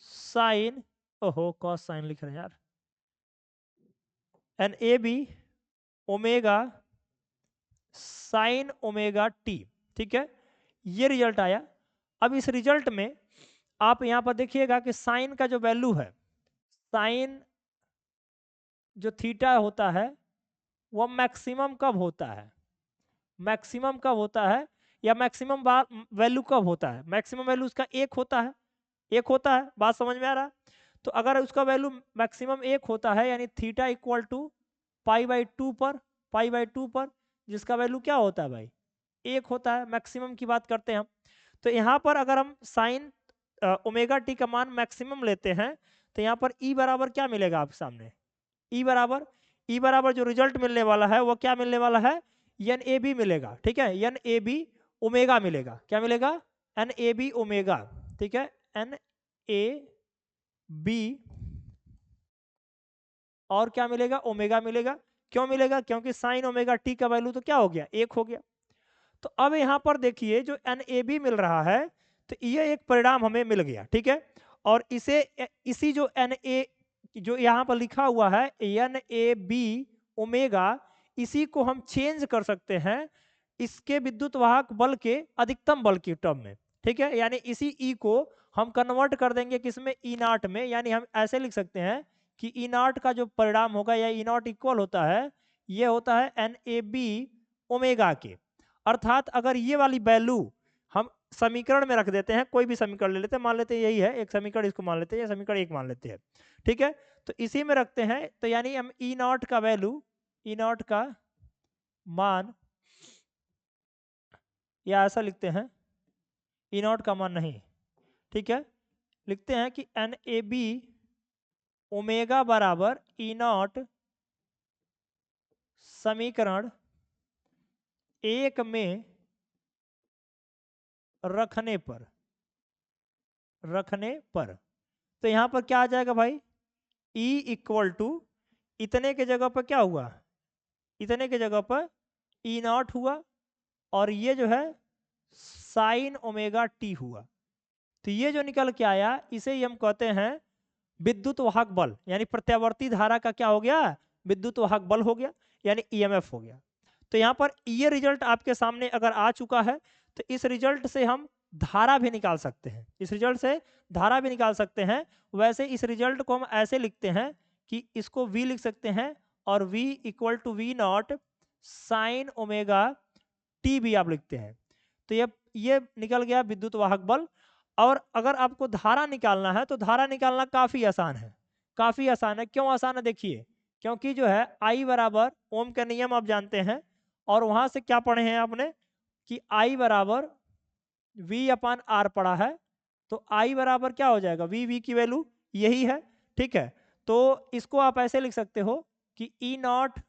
sine, ओहो कॉस साइन लिख रहे हैं यार, N A B omega sine omega t. ठीक है, ये रिजल्ट आया। अब इस रिजल्ट में आप यहां पर देखिएगा कि साइन का जो वैल्यू है, साइन जो थीटा होता है वह मैक्सिमम कब होता है? मैक्सिमम कब होता है, या मैक्सिमम वैल्यू कब होता है? मैक्सिमम वैल्यू उसका एक होता है, बात समझ में आ रहा है? तो अगर उसका वैल्यू मैक्सिमम एक होता है, यानी theta equal to pi by two पर जिसका वैल्यू क्या होता है भाई? एक होता है, मैक्सिमम की बात करते हैं हम। तो यहाँ पर अगर हम साइन ओमेगा टी का मान मैक्सिमम लेते हैं, तो यहाँ पर ई बराबर क्या मिलेगा आपके सामने? ई बराबर जो रिजल्ट मिलने वाला है वो क्या मिलने वाला है? एन ए बी मिलेगा। ठीक है, एन ए बी ओमेगा मिलेगा। क्या मिलेगा? N A B omega. ठीक है, एन ए बी और क्या मिलेगा? ओमेगा मिलेगा। क्यों मिलेगा? क्योंकि साइन ओमेगा टी का वैल्यू तो क्या हो गया? एक हो गया। तो अब यहां पर देखिए जो एन ए बी मिल रहा है, तो ये एक परिणाम हमें मिल गया। ठीक है, और इसी जो एन ए जो यहाँ पर लिखा हुआ है एन ए बी ओमेगा, इसी को हम चेंज कर सकते हैं इसके विद्युत वाहक बल के अधिकतम बल की टर्म में। ठीक है, यानी इसी ई को हम कन्वर्ट कर देंगे किसमें, ई नॉट में। यानी हम ऐसे लिख सकते हैं कि ई नॉट का जो परिणाम होगा या ई नॉट इक्वल होता है, ये होता है एन ए बी ओमेगा के। अर्थात अगर ये वाली वैल्यू हम समीकरण में रख देते हैं, कोई भी समीकरण ले लेते हैं, मान लेते हैं यही है एक समीकरण, इसको मान लेते हैं, या समीकरण एक मान लेते हैं, ठीक है। तो इसी में रखते हैं, तो यानी हम ई नॉट का वैल्यू, ई नॉट का मान, या ऐसा लिखते हैं, ई नॉट का मान नहीं, ठीक है, लिखते हैं कि एन ए बी ओमेगा बराबर ई नॉट समीकरण एक में रखने पर, तो यहां पर क्या आ जाएगा भाई, E इक्वल टू इतने के जगह पर क्या हुआ, इतने के जगह पर ई नॉट हुआ, और ये जो है साइन ओमेगा टी हुआ। तो ये जो निकल के आया इसे ही हम कहते हैं विद्युत वाहक बल, यानी प्रत्यावर्ती धारा का क्या हो गया, विद्युत वाहक बल हो गया, यानी ईएमएफ हो गया। तो यहाँ पर ये रिजल्ट आपके सामने अगर आ चुका है, तो इस रिजल्ट से हम धारा भी निकाल सकते हैं, इस रिजल्ट से धारा भी निकाल सकते हैं। वैसे इस रिजल्ट को हम ऐसे लिखते हैं कि इसको V लिख सकते हैं, और V equal to V naught sine omega t भी आप लिखते हैं। तो ये निकल गया विद्युत वाहक बल। और अगर आपको धारा निकालना है, तो धारा निकालना काफी आसान है, काफी आसान है। क्यों आसान है, देखिए, क्योंकि जो है I बराबर ओम का नियम आप जानते हैं, और वहां से क्या पढ़े हैं आपने कि I बराबर V अपान आर पढ़ा है। तो I बराबर क्या हो जाएगा, V की वैल्यू यही है, ठीक है। तो इसको आप ऐसे लिख सकते हो कि ई नॉट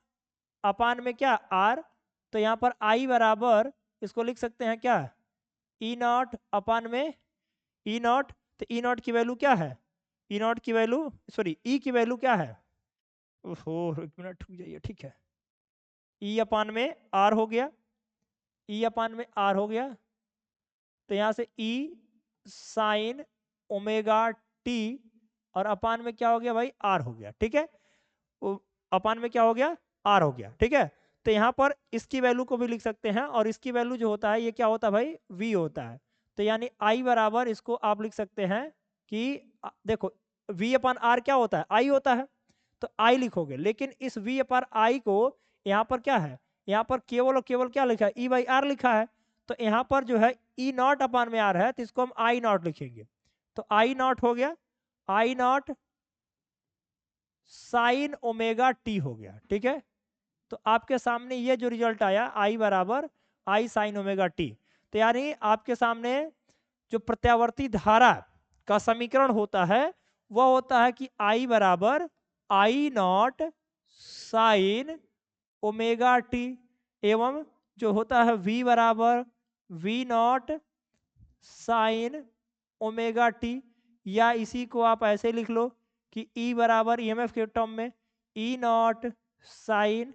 अपान में क्या आर, तो यहाँ पर I बराबर इसको लिख सकते हैं क्या, ई नॉट अपान में ई नॉट। तो ई नॉट की वैल्यू क्या है, ई नॉट की वैल्यू, सॉरी ई की वैल्यू क्या है, ओहो एक मिनट रुक जाइए, ठीक है, ई अपान में आर हो गया, ई अपान में आर हो गया। तो यहाँ से ई साइन ओमेगा टी, और अपान में क्या हो गया भाई, आर हो गया, ठीक है, अपान में क्या हो गया, आर हो गया, ठीक है। तो यहाँ पर इसकी वैल्यू को भी लिख सकते हैं, और इसकी वैल्यू जो होता है ये क्या होता है भाई, वी होता है। तो यानी आई बराबर इसको आप लिख सकते हैं कि देखो वी अपान आर क्या होता है, आई होता है, तो आई लिखोगे, लेकिन इस वी अपान आई को यहाँ पर क्या है, यहाँ पर केवल और केवल क्या लिखा है, ई बाई आर लिखा है। तो यहाँ पर जो है ई नॉट अपान में आर है, तो इसको हम आई नॉट लिखेंगे। तो आई नॉट हो गया, आई नॉट साइन ओमेगा टी हो गया, ठीक है। तो आपके सामने ये जो रिजल्ट आया आई बराबर आई साइन ओमेगा टी। तो यानी आपके सामने जो प्रत्यावर्ती धारा का समीकरण होता है वह होता है कि आई बराबर I naught sine omega t, एवं जो होता है V बराबर V naught sine omega t, या इसी को आप ऐसे लिख लो कि E बराबर ईएमएफ के टर्म में ई नॉट साइन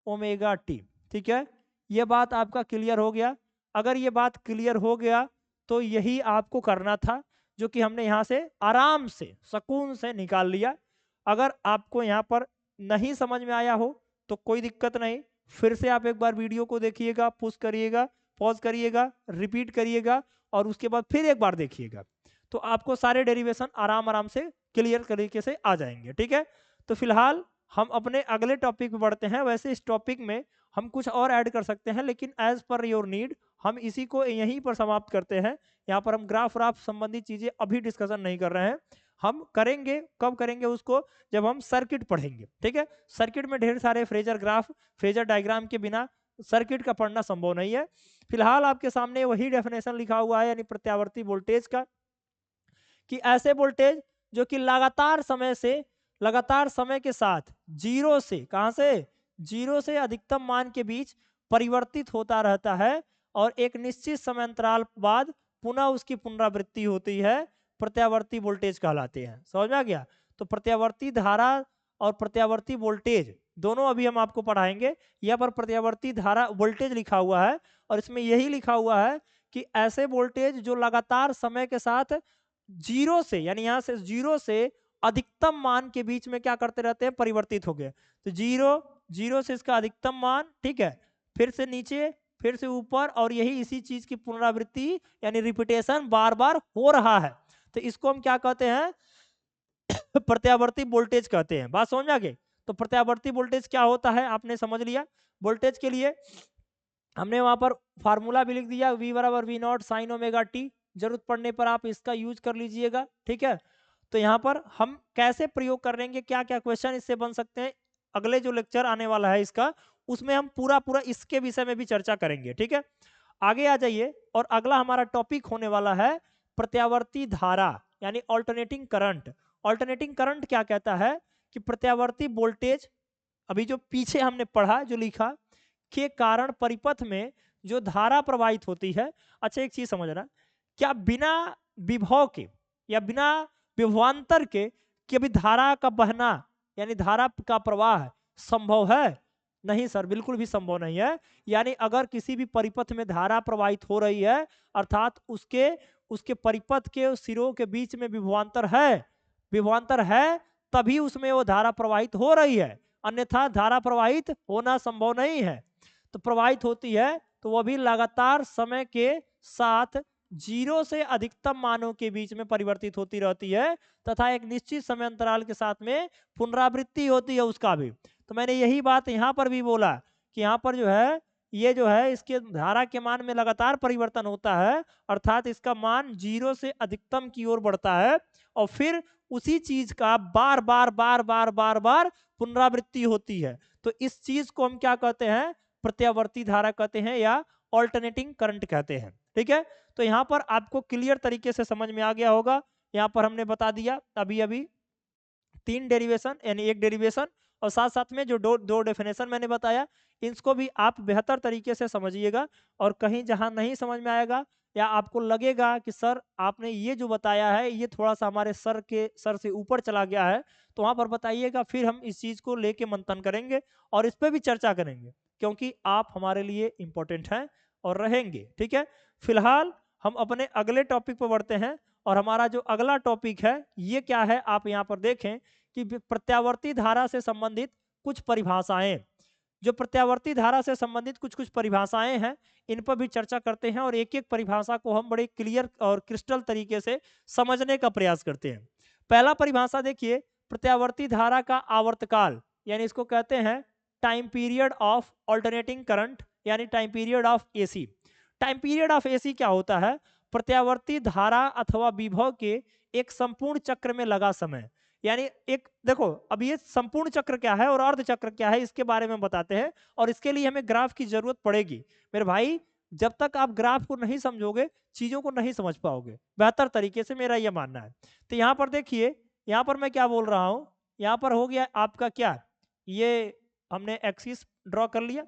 ओमेगा टी, ठीक है। ये बात आपका क्लियर हो गया। अगर ये बात क्लियर हो गया तो यही आपको करना था, जो कि हमने यहाँ से आराम से सुकून से निकाल लिया। अगर आपको यहाँ पर नहीं समझ में आया हो तो कोई दिक्कत नहीं, फिर से आप एक बार वीडियो को देखिएगा, पुश करिएगा, पॉज करिएगा, रिपीट करिएगा, और उसके बाद फिर एक बार देखिएगा, तो आपको सारे डेरिवेशन आराम आराम से क्लियर तरीके से आ जाएंगे, ठीक है। तो फिलहाल हम अपने अगले टॉपिक पे बढ़ते हैं। वैसे इस टॉपिक में हम कुछ और ऐड कर सकते हैं, लेकिन एज पर योर नीड हम इसी को यहीं पर समाप्त करते हैं। यहाँ पर हम ग्राफ व्राफ संबंधित चीजें अभी डिस्कशन नहीं कर रहे हैं। हम करेंगे, कब करेंगे उसको, जब हम सर्किट पढ़ेंगे, ठीक है। सर्किट में ढेर सारे फ्रेजर ग्राफ, फ्रेजर डायग्राम के बिना सर्किट का पढ़ना संभव नहीं है। फिलहाल आपके सामने वही डेफिनेशन लिखा हुआ है, यानी प्रत्यावर्ती वोल्टेज का, कि ऐसे वोल्टेज जो कि लगातार समय के साथ जीरो से, कहां से, जीरो से अधिकतम मान के बीच परिवर्तित होता रहता है, और एक निश्चित समय अंतराल बाद पुनः उसकी पुनरावृत्ति होती है, प्रत्यावर्ती वोल्टेज कहलाते हैं। समझ में आ गया। तो प्रत्यावर्ती धारा और प्रत्यावर्ती वोल्टेज दोनों अभी हम आपको पढ़ाएंगे। यहाँ पर प्रत्यावर्ती धारा वोल्टेज लिखा हुआ है, और इसमें यही लिखा हुआ है कि ऐसे वोल्टेज जो लगातार समय के साथ जीरो से, यानी यहां से जीरो से अधिकतम मान के बीच में क्या करते रहते हैं, परिवर्तित हो गए। तो जीरो से इसका अधिकतम मान, ठीक है, फिर से नीचे फिर से ऊपर, और यही इसी चीज की पुनरावृत्ति यानी रिपीटेशन बार बार हो रहा है। तो इसको हम क्या कहते हैं? प्रत्यावर्ती वोल्टेज कहते हैं। बात समझ आ गई? तो प्रत्यावर्ती वोल्टेज क्या होता है आपने समझ लिया। वोल्टेज के लिए हमने वहां पर फार्मूला भी लिख दिया, V बराबर V naught sine omega t. जरूरत पड़ने पर आप इसका यूज कर लीजिएगा, ठीक है। तो यहाँ पर हम कैसे प्रयोग करेंगे, क्या क्या क्वेश्चन इससे बन सकते हैं, अगले जो लेक्चर आने वाला है इसका, उसमें हम पूरा पूरा इसके विषय में भी चर्चा करेंगे, ठीक है। आगे आ जाइए, और अगला हमारा टॉपिक होने वाला है प्रत्यावर्ती धारा यानी ऑल्टरनेटिंग करंट। ऑल्टरनेटिंग करंट क्या कहता है कि प्रत्यावर्ती वोल्टेज, अभी जो पीछे हमने पढ़ा जो लिखा, के कारण परिपथ में जो धारा प्रवाहित होती है। अच्छा एक चीज समझना, क्या बिना विभव के या बिना विभवांतर के कभी धारा का बहना यानी धारा का प्रवाह संभव है? नहीं सर, बिल्कुल भी संभव नहीं है। यानी अगर किसी भी परिपथ में धारा प्रवाहित हो रही है, अर्थात उसके उसके परिपथ के सिरों के बीच में विभवांतर है, तभी उसमें वो धारा प्रवाहित हो रही है, अन्यथा धारा प्रवाहित होना संभव नहीं है। तो प्रवाहित होती है तो वह भी लगातार समय के साथ 0 से अधिकतम मानों के बीच में परिवर्तित होती रहती है, तथा एक निश्चित समय अंतराल के साथ में पुनरावृत्ति होती है उसका भी। तो मैंने यही बात यहाँ पर भी बोला कि यहाँ पर जो है, ये जो है इसके धारा के मान में लगातार परिवर्तन होता है, अर्थात इसका मान 0 से अधिकतम की ओर बढ़ता है, और फिर उसी चीज का बार बार बार बार बार बार पुनरावृत्ति होती है। तो इस चीज को हम क्या कहते हैं? प्रत्यावर्ती धारा कहते हैं या ऑल्टरनेटिंग करंट कहते हैं, ठीक है। तो यहाँ पर आपको क्लियर तरीके से समझ में आ गया होगा। यहाँ पर हमने बता दिया अभी अभी 3 डेरिवेशन यानी एक डेरिवेशन, और साथ साथ में जो दो डेफिनेशन मैंने बताया, इसको भी आप बेहतर तरीके से समझिएगा। और कहीं जहां नहीं समझ में आएगा या आपको लगेगा कि सर आपने ये जो बताया है ये थोड़ा सा हमारे सर से ऊपर चला गया है, तो वहां पर बताइएगा, फिर हम इस चीज को लेके मंथन करेंगे और इस पर भी चर्चा करेंगे, क्योंकि आप हमारे लिए इंपॉर्टेंट हैं और रहेंगे, ठीक है। फिलहाल हम अपने अगले टॉपिक पर बढ़ते हैं, और हमारा जो अगला टॉपिक है ये क्या है, आप यहाँ पर देखें कि प्रत्यावर्ती धारा से संबंधित कुछ परिभाषाएं, जो प्रत्यावर्ती धारा से संबंधित कुछ कुछ परिभाषाएं हैं, इन पर भी चर्चा करते हैं, और एक एक परिभाषा को हम बड़े क्लियर और क्रिस्टल तरीके से समझने का प्रयास करते हैं। पहला परिभाषा देखिए, प्रत्यावर्ती धारा का आवर्तकाल, यानी इसको कहते हैं time period of alternating current, यानी time period of AC. Time period of AC क्या होता है? प्रत्यावर्ती धारा अथवा विभव के एक संपूर्ण चक्र में लगा समय। यानी एक देखो, अब ये संपूर्ण चक्र क्या है और अर्ध चक्र क्या है, इसके बारे में बताते हैं, और इसके लिए हमें ग्राफ की जरूरत पड़ेगी मेरे भाई। जब तक आप ग्राफ को नहीं समझोगे, चीजों को नहीं समझ पाओगे बेहतर तरीके से, मेरा यह मानना है। तो यहाँ पर देखिए, यहाँ पर मैं क्या बोल रहा हूँ, यहाँ पर हो गया आपका क्या, ये हमने एक्सिस ड्रॉ कर लिया,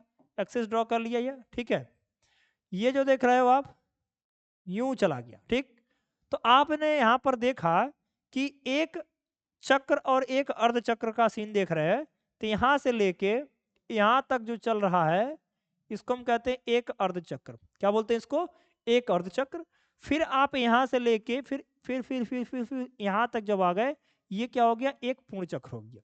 ये ठीक है। ये जो देख रहे हो आप, यूं चला गया, ठीक। तो आपने यहाँ पर देखा कि एक चक्र और एक अर्ध चक्र का सीन देख रहे हैं। तो यहाँ से लेके यहाँ तक जो चल रहा है, इसको हम कहते हैं एक अर्ध चक्र। क्या बोलते हैं इसको? एक अर्ध चक्र। फिर आप यहाँ से लेके फिर यहाँ तक जब आ गए, ये क्या हो गया? एक पूर्ण चक्र हो गया।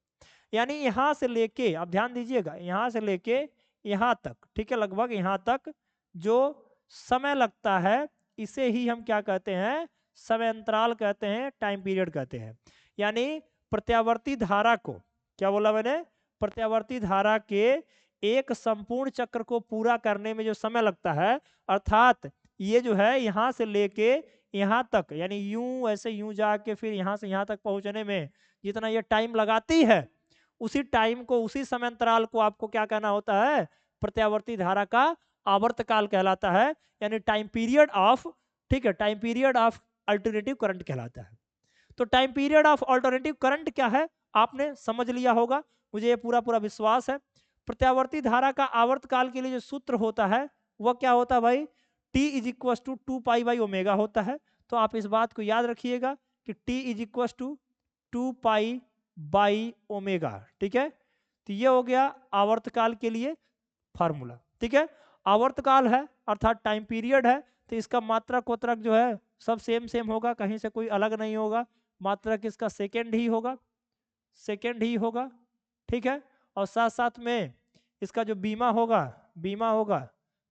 यानी यहाँ से लेके, आप ध्यान दीजिएगा, यहाँ से लेके यहाँ तक, ठीक है, लगभग यहाँ तक जो समय लगता है, इसे ही हम क्या कहते हैं? समय अंतराल कहते हैं, टाइम पीरियड कहते हैं। यानी प्रत्यावर्ती धारा को, क्या बोला मैंने? प्रत्यावर्ती धारा के एक संपूर्ण चक्र को पूरा करने में जो समय लगता है, अर्थात ये जो है यहाँ से लेके यहाँ तक, यानी यूं ऐसे यूं जाके फिर यहाँ से यहाँ तक पहुंचने में जितना ये टाइम लगाती है, उसी टाइम को, उसी समय अंतराल को आपको क्या कहना होता है? प्रत्यावर्ती धारा का आवर्तकाल कहलाता है, यानी टाइम पीरियड ऑफ, ठीक है, time period of alternative current कहलाता है। तो time period of alternative current क्या है, आपने समझ लिया होगा, मुझे ये पूरा पूरा विश्वास है। प्रत्यावर्ती धारा का आवर्तकाल के लिए जो सूत्र होता है वह क्या होता है भाई? T इज इक्व टू 2π/ω होता है। तो आप इस बात को याद रखिएगा कि T इज इक्व टू 2π/ω, ठीक है। तो ये हो गया आवर्तकाल के लिए फार्मूला, ठीक है। आवर्तकाल है अर्थात टाइम पीरियड है, तो इसका मात्रक कोत्रक जो है सब सेम सेम होगा, कहीं से कोई अलग नहीं होगा। मात्रक इसका सेकेंड ही होगा, ठीक है। और साथ साथ में इसका जो बीमा होगा,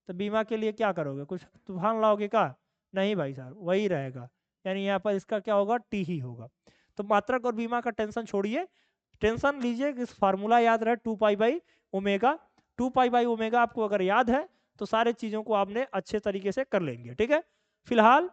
तो बीमा के लिए क्या करोगे, कुछ तूफान लाओगे क्या? नहीं भाई साहब, वही रहेगा, यानी यहाँ पर इसका क्या होगा, टी ही होगा। तो मात्रक और बीमा का टेंशन छोड़िए, टेंशन लीजिए कि फार्मूला याद रहे 2 pi by omega. 2 pi by omega आपको अगर याद है तो सारे चीजों को आपने अच्छे तरीके से कर लेंगे, ठीक है। फिलहाल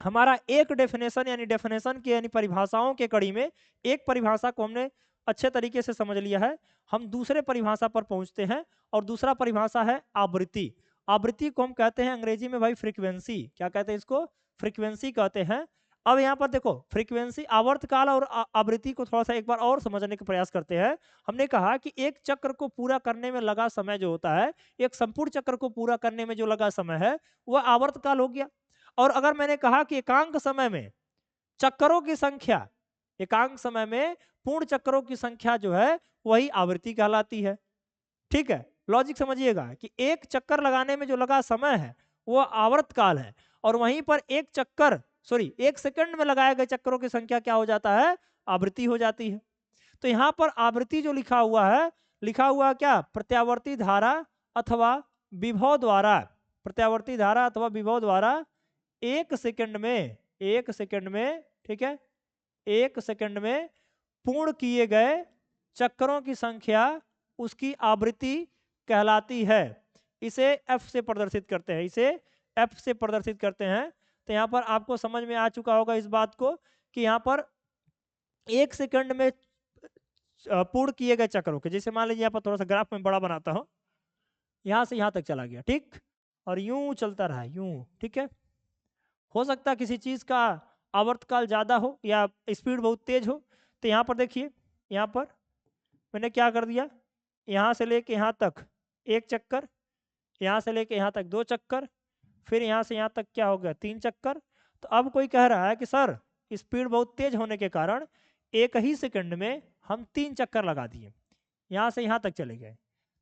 हमारा एक डेफिनेशन यानी डेफिनेशन के यानी परिभाषाओं के कड़ी में एक परिभाषा को हमने अच्छे तरीके से समझ लिया है। हम दूसरे परिभाषा पर पहुंचते हैं और दूसरा परिभाषा है आवृत्ति। आवृत्ति को हम कहते हैं अंग्रेजी में भाई फ्रीक्वेंसी। क्या कहते हैं इसको? फ्रीक्वेंसी कहते हैं। अब यहाँ पर देखो फ्रीक्वेंसी, आवर्तकाल और आवृत्ति को थोड़ा सा एक बार और समझने का प्रयास करते हैं। हमने कहा कि एक चक्र को पूरा करने में लगा समय जो होता है, एक संपूर्ण चक्र को पूरा करने में जो लगा समय है वह आवर्तकाल हो गया। और अगर मैंने कहा कि एकांक समय में चक्करों की संख्या, एकांक समय में पूर्ण चक्करों की संख्या जो है वही आवृत्ति कहलाती है। ठीक है, लॉजिक समझिएगा कि एक चक्कर लगाने में जो लगा समय है वो आवर्तकाल है, और वहीं पर एक सेकंड में लगाए गए चक्करों की संख्या क्या हो जाता है, आवृत्ति हो जाती है। तो यहाँ पर आवृत्ति जो लिखा हुआ है, लिखा हुआ क्या, प्रत्यावर्ती धारा अथवा विभव द्वारा, प्रत्यावर्ती धारा अथवा विभव द्वारा एक सेकंड में, ठीक है, एक सेकंड में पूर्ण किए गए चक्करों की संख्या उसकी आवृत्ति कहलाती है। इसे एफ से प्रदर्शित करते हैं, इसे एफ से प्रदर्शित करते हैं। तो यहाँ पर आपको समझ में आ चुका होगा इस बात को कि यहाँ पर एक सेकंड में पूर्ण किए गए चक्करों के, जैसे मान लीजिए यहाँ पर थोड़ा सा ग्राफ में बड़ा बनाता हूँ, यहाँ से यहाँ तक चला गया, ठीक, और यूं चलता रहा यूं, ठीक है। हो सकता है किसी चीज का आवर्तकाल ज्यादा हो या स्पीड बहुत तेज हो। तो यहाँ पर देखिए, यहाँ पर मैंने क्या कर दिया, यहाँ से लेके यहाँ तक एक चक्कर, यहाँ से लेके यहाँ तक 2 चक्कर, फिर यहाँ से यहाँ तक क्या हो गया 3 चक्कर। तो अब कोई कह रहा है कि सर स्पीड बहुत तेज होने के कारण एक ही सेकंड में हम 3 चक्कर लगा दिए, यहाँ से यहाँ तक चले गए।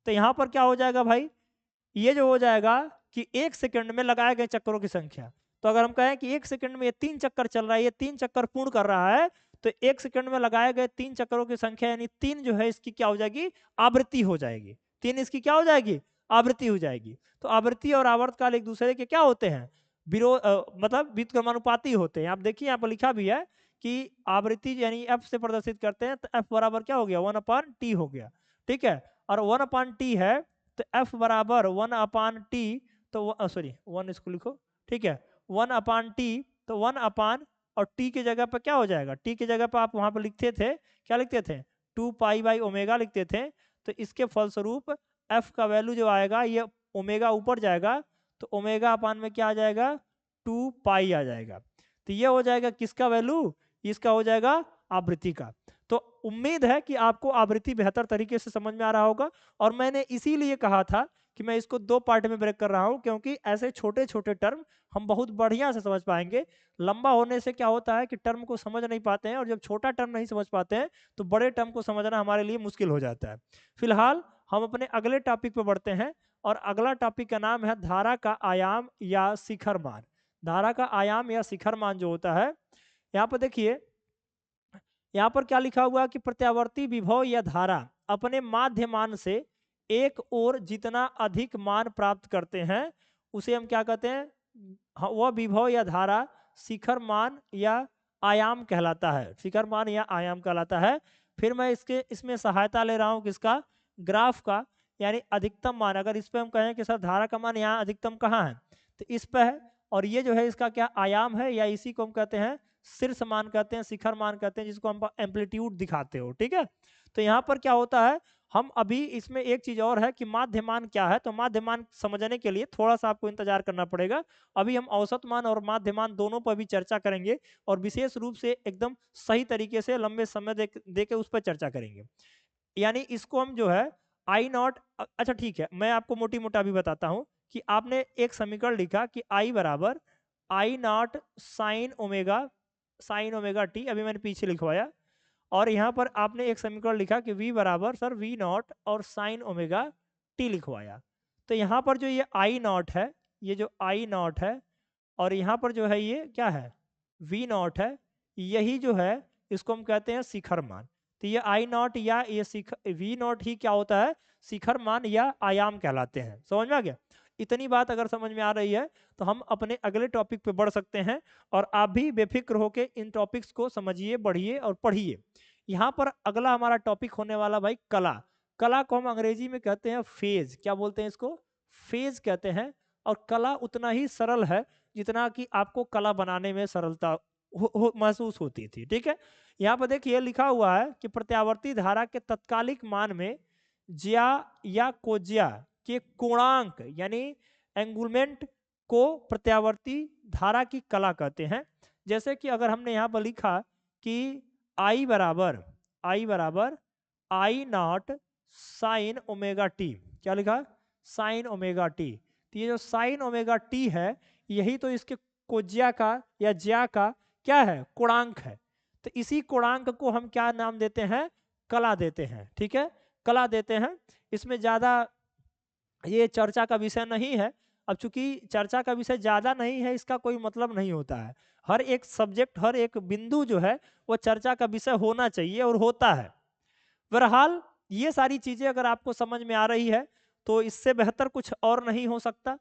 तो यहाँ पर क्या हो जाएगा भाई, ये जो हो जाएगा कि एक सेकंड में लगाए गए चक्करों की संख्या। तो अगर हम कहें कि एक सेकंड में ये 3 चक्कर चल रहा है, ये 3 चक्कर पूर्ण कर रहा है, तो एक सेकंड में लगाए गए 3 चक्करों की संख्या यानी 3 जो है इसकी क्या हो जाएगी, आवृत्ति हो जाएगी। 3 इसकी क्या हो जाएगी, आवृत्ति हो जाएगी। तो आवृत्ति और आवर्तकाल एक दूसरे के क्या होते हैं, मतलब व्युत्क्रमानुपाती होते हैं। आप देखिए यहाँ पर लिखा भी है कि आवृत्ति यानी एफ से प्रदर्शित करते हैं, तो एफ बराबर क्या हो गया 1/t हो गया, ठीक है। और 1/t है तो एफ बराबर 1/t, तो सॉरी 1 इसको लिखो, ठीक है, 1/t, तो 1 और t की जगह पर क्या हो जाएगा, t की जगह पर आप वहां पर लिखते थे, क्या लिखते थे 2 पाई बाई ओमेगा लिखते थे। तो इसके फलस्वरूप f का वैल्यू जो आएगा ये ओमेगा ऊपर जाएगा, तो ओमेगा अपान में क्या आ जाएगा 2 पाई आ जाएगा। तो ये हो जाएगा किसका वैल्यू, इसका हो जाएगा आवृत्ति का। तो उम्मीद है कि आपको आवृत्ति बेहतर तरीके से समझ में आ रहा होगा, और मैंने इसीलिए कहा था कि मैं इसको 2 पार्ट में ब्रेक कर रहा हूं, क्योंकि ऐसे छोटे छोटे टर्म हम बहुत बढ़िया से समझ पाएंगे। लंबा होने से क्या होता है कि टर्म को समझ नहीं पाते हैं, और जब छोटा टर्म नहीं समझ पाते हैं तो बड़े टर्म को समझना हमारे लिए मुश्किल हो जाता है। फिलहाल हम अपने अगले टॉपिक पर बढ़ते हैं, और अगला टॉपिक का नाम है धारा का आयाम या शिखर मान। धारा का आयाम या शिखर मान जो होता है, यहाँ पर देखिए, यहाँ पर क्या लिखा हुआ है कि प्रत्यावर्ती विभव या धारा अपने माध्य मान से एक ओर जितना अधिक मान प्राप्त करते हैं उसे हम क्या कहते हैं, वह विभव या धारा शिखर मान या आयाम कहलाता है, शिखर मान या आयाम कहलाता है। फिर मैं इसमें सहायता ले रहा हूँ किसका, ग्राफ का, यानी अधिकतम मान। अगर इस पे हम कहें कि सर धारा का मान यहाँ अधिकतम कहाँ है, तो इस पे है, और ये जो है इसका क्या आयाम है, या इसी को हम कहते हैं शीर्ष मान कहते हैं, शिखर मान कहते हैं, जिसको हम एम्पलीट्यूड दिखाते हो, ठीक है। तो यहाँ पर क्या होता है, हम अभी इसमें एक चीज और है कि माध्य मान क्या है। तो माध्य मान समझने के लिए थोड़ा सा आपको इंतजार करना पड़ेगा। अभी हम औसत मान और माध्य मान दोनों पर भी चर्चा करेंगे, और विशेष रूप से एकदम सही तरीके से लंबे समय दे के उस पर चर्चा करेंगे। यानी इसको हम जो है आई नॉट, अच्छा ठीक है, मैं आपको मोटी मोटा भी बताता हूँ कि आपने एक समीकरण लिखा कि आई बराबर I naught sine omega T, अभी मैंने पीछे लिखवाया। और यहाँ पर आपने एक समीकरण लिखा कि v बराबर सर वी नॉट और साइन ओमेगा टी लिखवाया। तो यहाँ पर जो ये आई नॉट है, ये जो आई नॉट है, और यहाँ पर जो है ये क्या है वी नॉट है, यही जो है इसको हम कहते हैं शिखर मान। तो ये आई नॉट या ये वी नॉट ही क्या होता है, शिखर मान या आयाम कहलाते हैं। समझ में आ गया। इतनी बात अगर समझ में आ रही है तो हम अपने अगले टॉपिक पे बढ़ सकते हैं, और आप भी बेफिक्र होके इन टॉपिक्स को समझिए, बढ़िए और पढ़िए। यहाँ पर अगला हमारा टॉपिक होने वाला भाई कला। कला को हम अंग्रेजी में कहते हैं फेज। क्या बोलते हैं इसको? फेज कहते हैं। और कला उतना ही सरल है जितना कि आपको कला बनाने में सरलता महसूस होती थी। ठीक है, यहाँ पर देखिए लिखा हुआ है कि प्रत्यावर्ती धारा के तत्कालिक मान में ज्या या कोज्या के कोणांक यानी एंगुलमेंट को प्रत्यावर्ती धारा की कला कहते हैं। जैसे कि अगर हमने यहाँ पर लिखा कि आई बराबर I naught sine omega T. क्या लिखा? Sign omega T. तो ये जो साइन ओमेगा टी है यही तो इसके कोज्या का या ज्या का क्या है? कोणांक है। तो इसी कोणांक को हम क्या नाम देते हैं? कला देते हैं। ठीक है, कला देते हैं। इसमें ज्यादा ये चर्चा का विषय नहीं है। अब चूंकि चर्चा का विषय ज्यादा नहीं है इसका कोई मतलब नहीं होता है। हर एक सब्जेक्ट, हर एक बिंदु जो है वो चर्चा का विषय होना चाहिए और होता है। बहरहाल ये सारी चीजें अगर आपको समझ में आ रही है तो इससे बेहतर कुछ और नहीं हो सकता।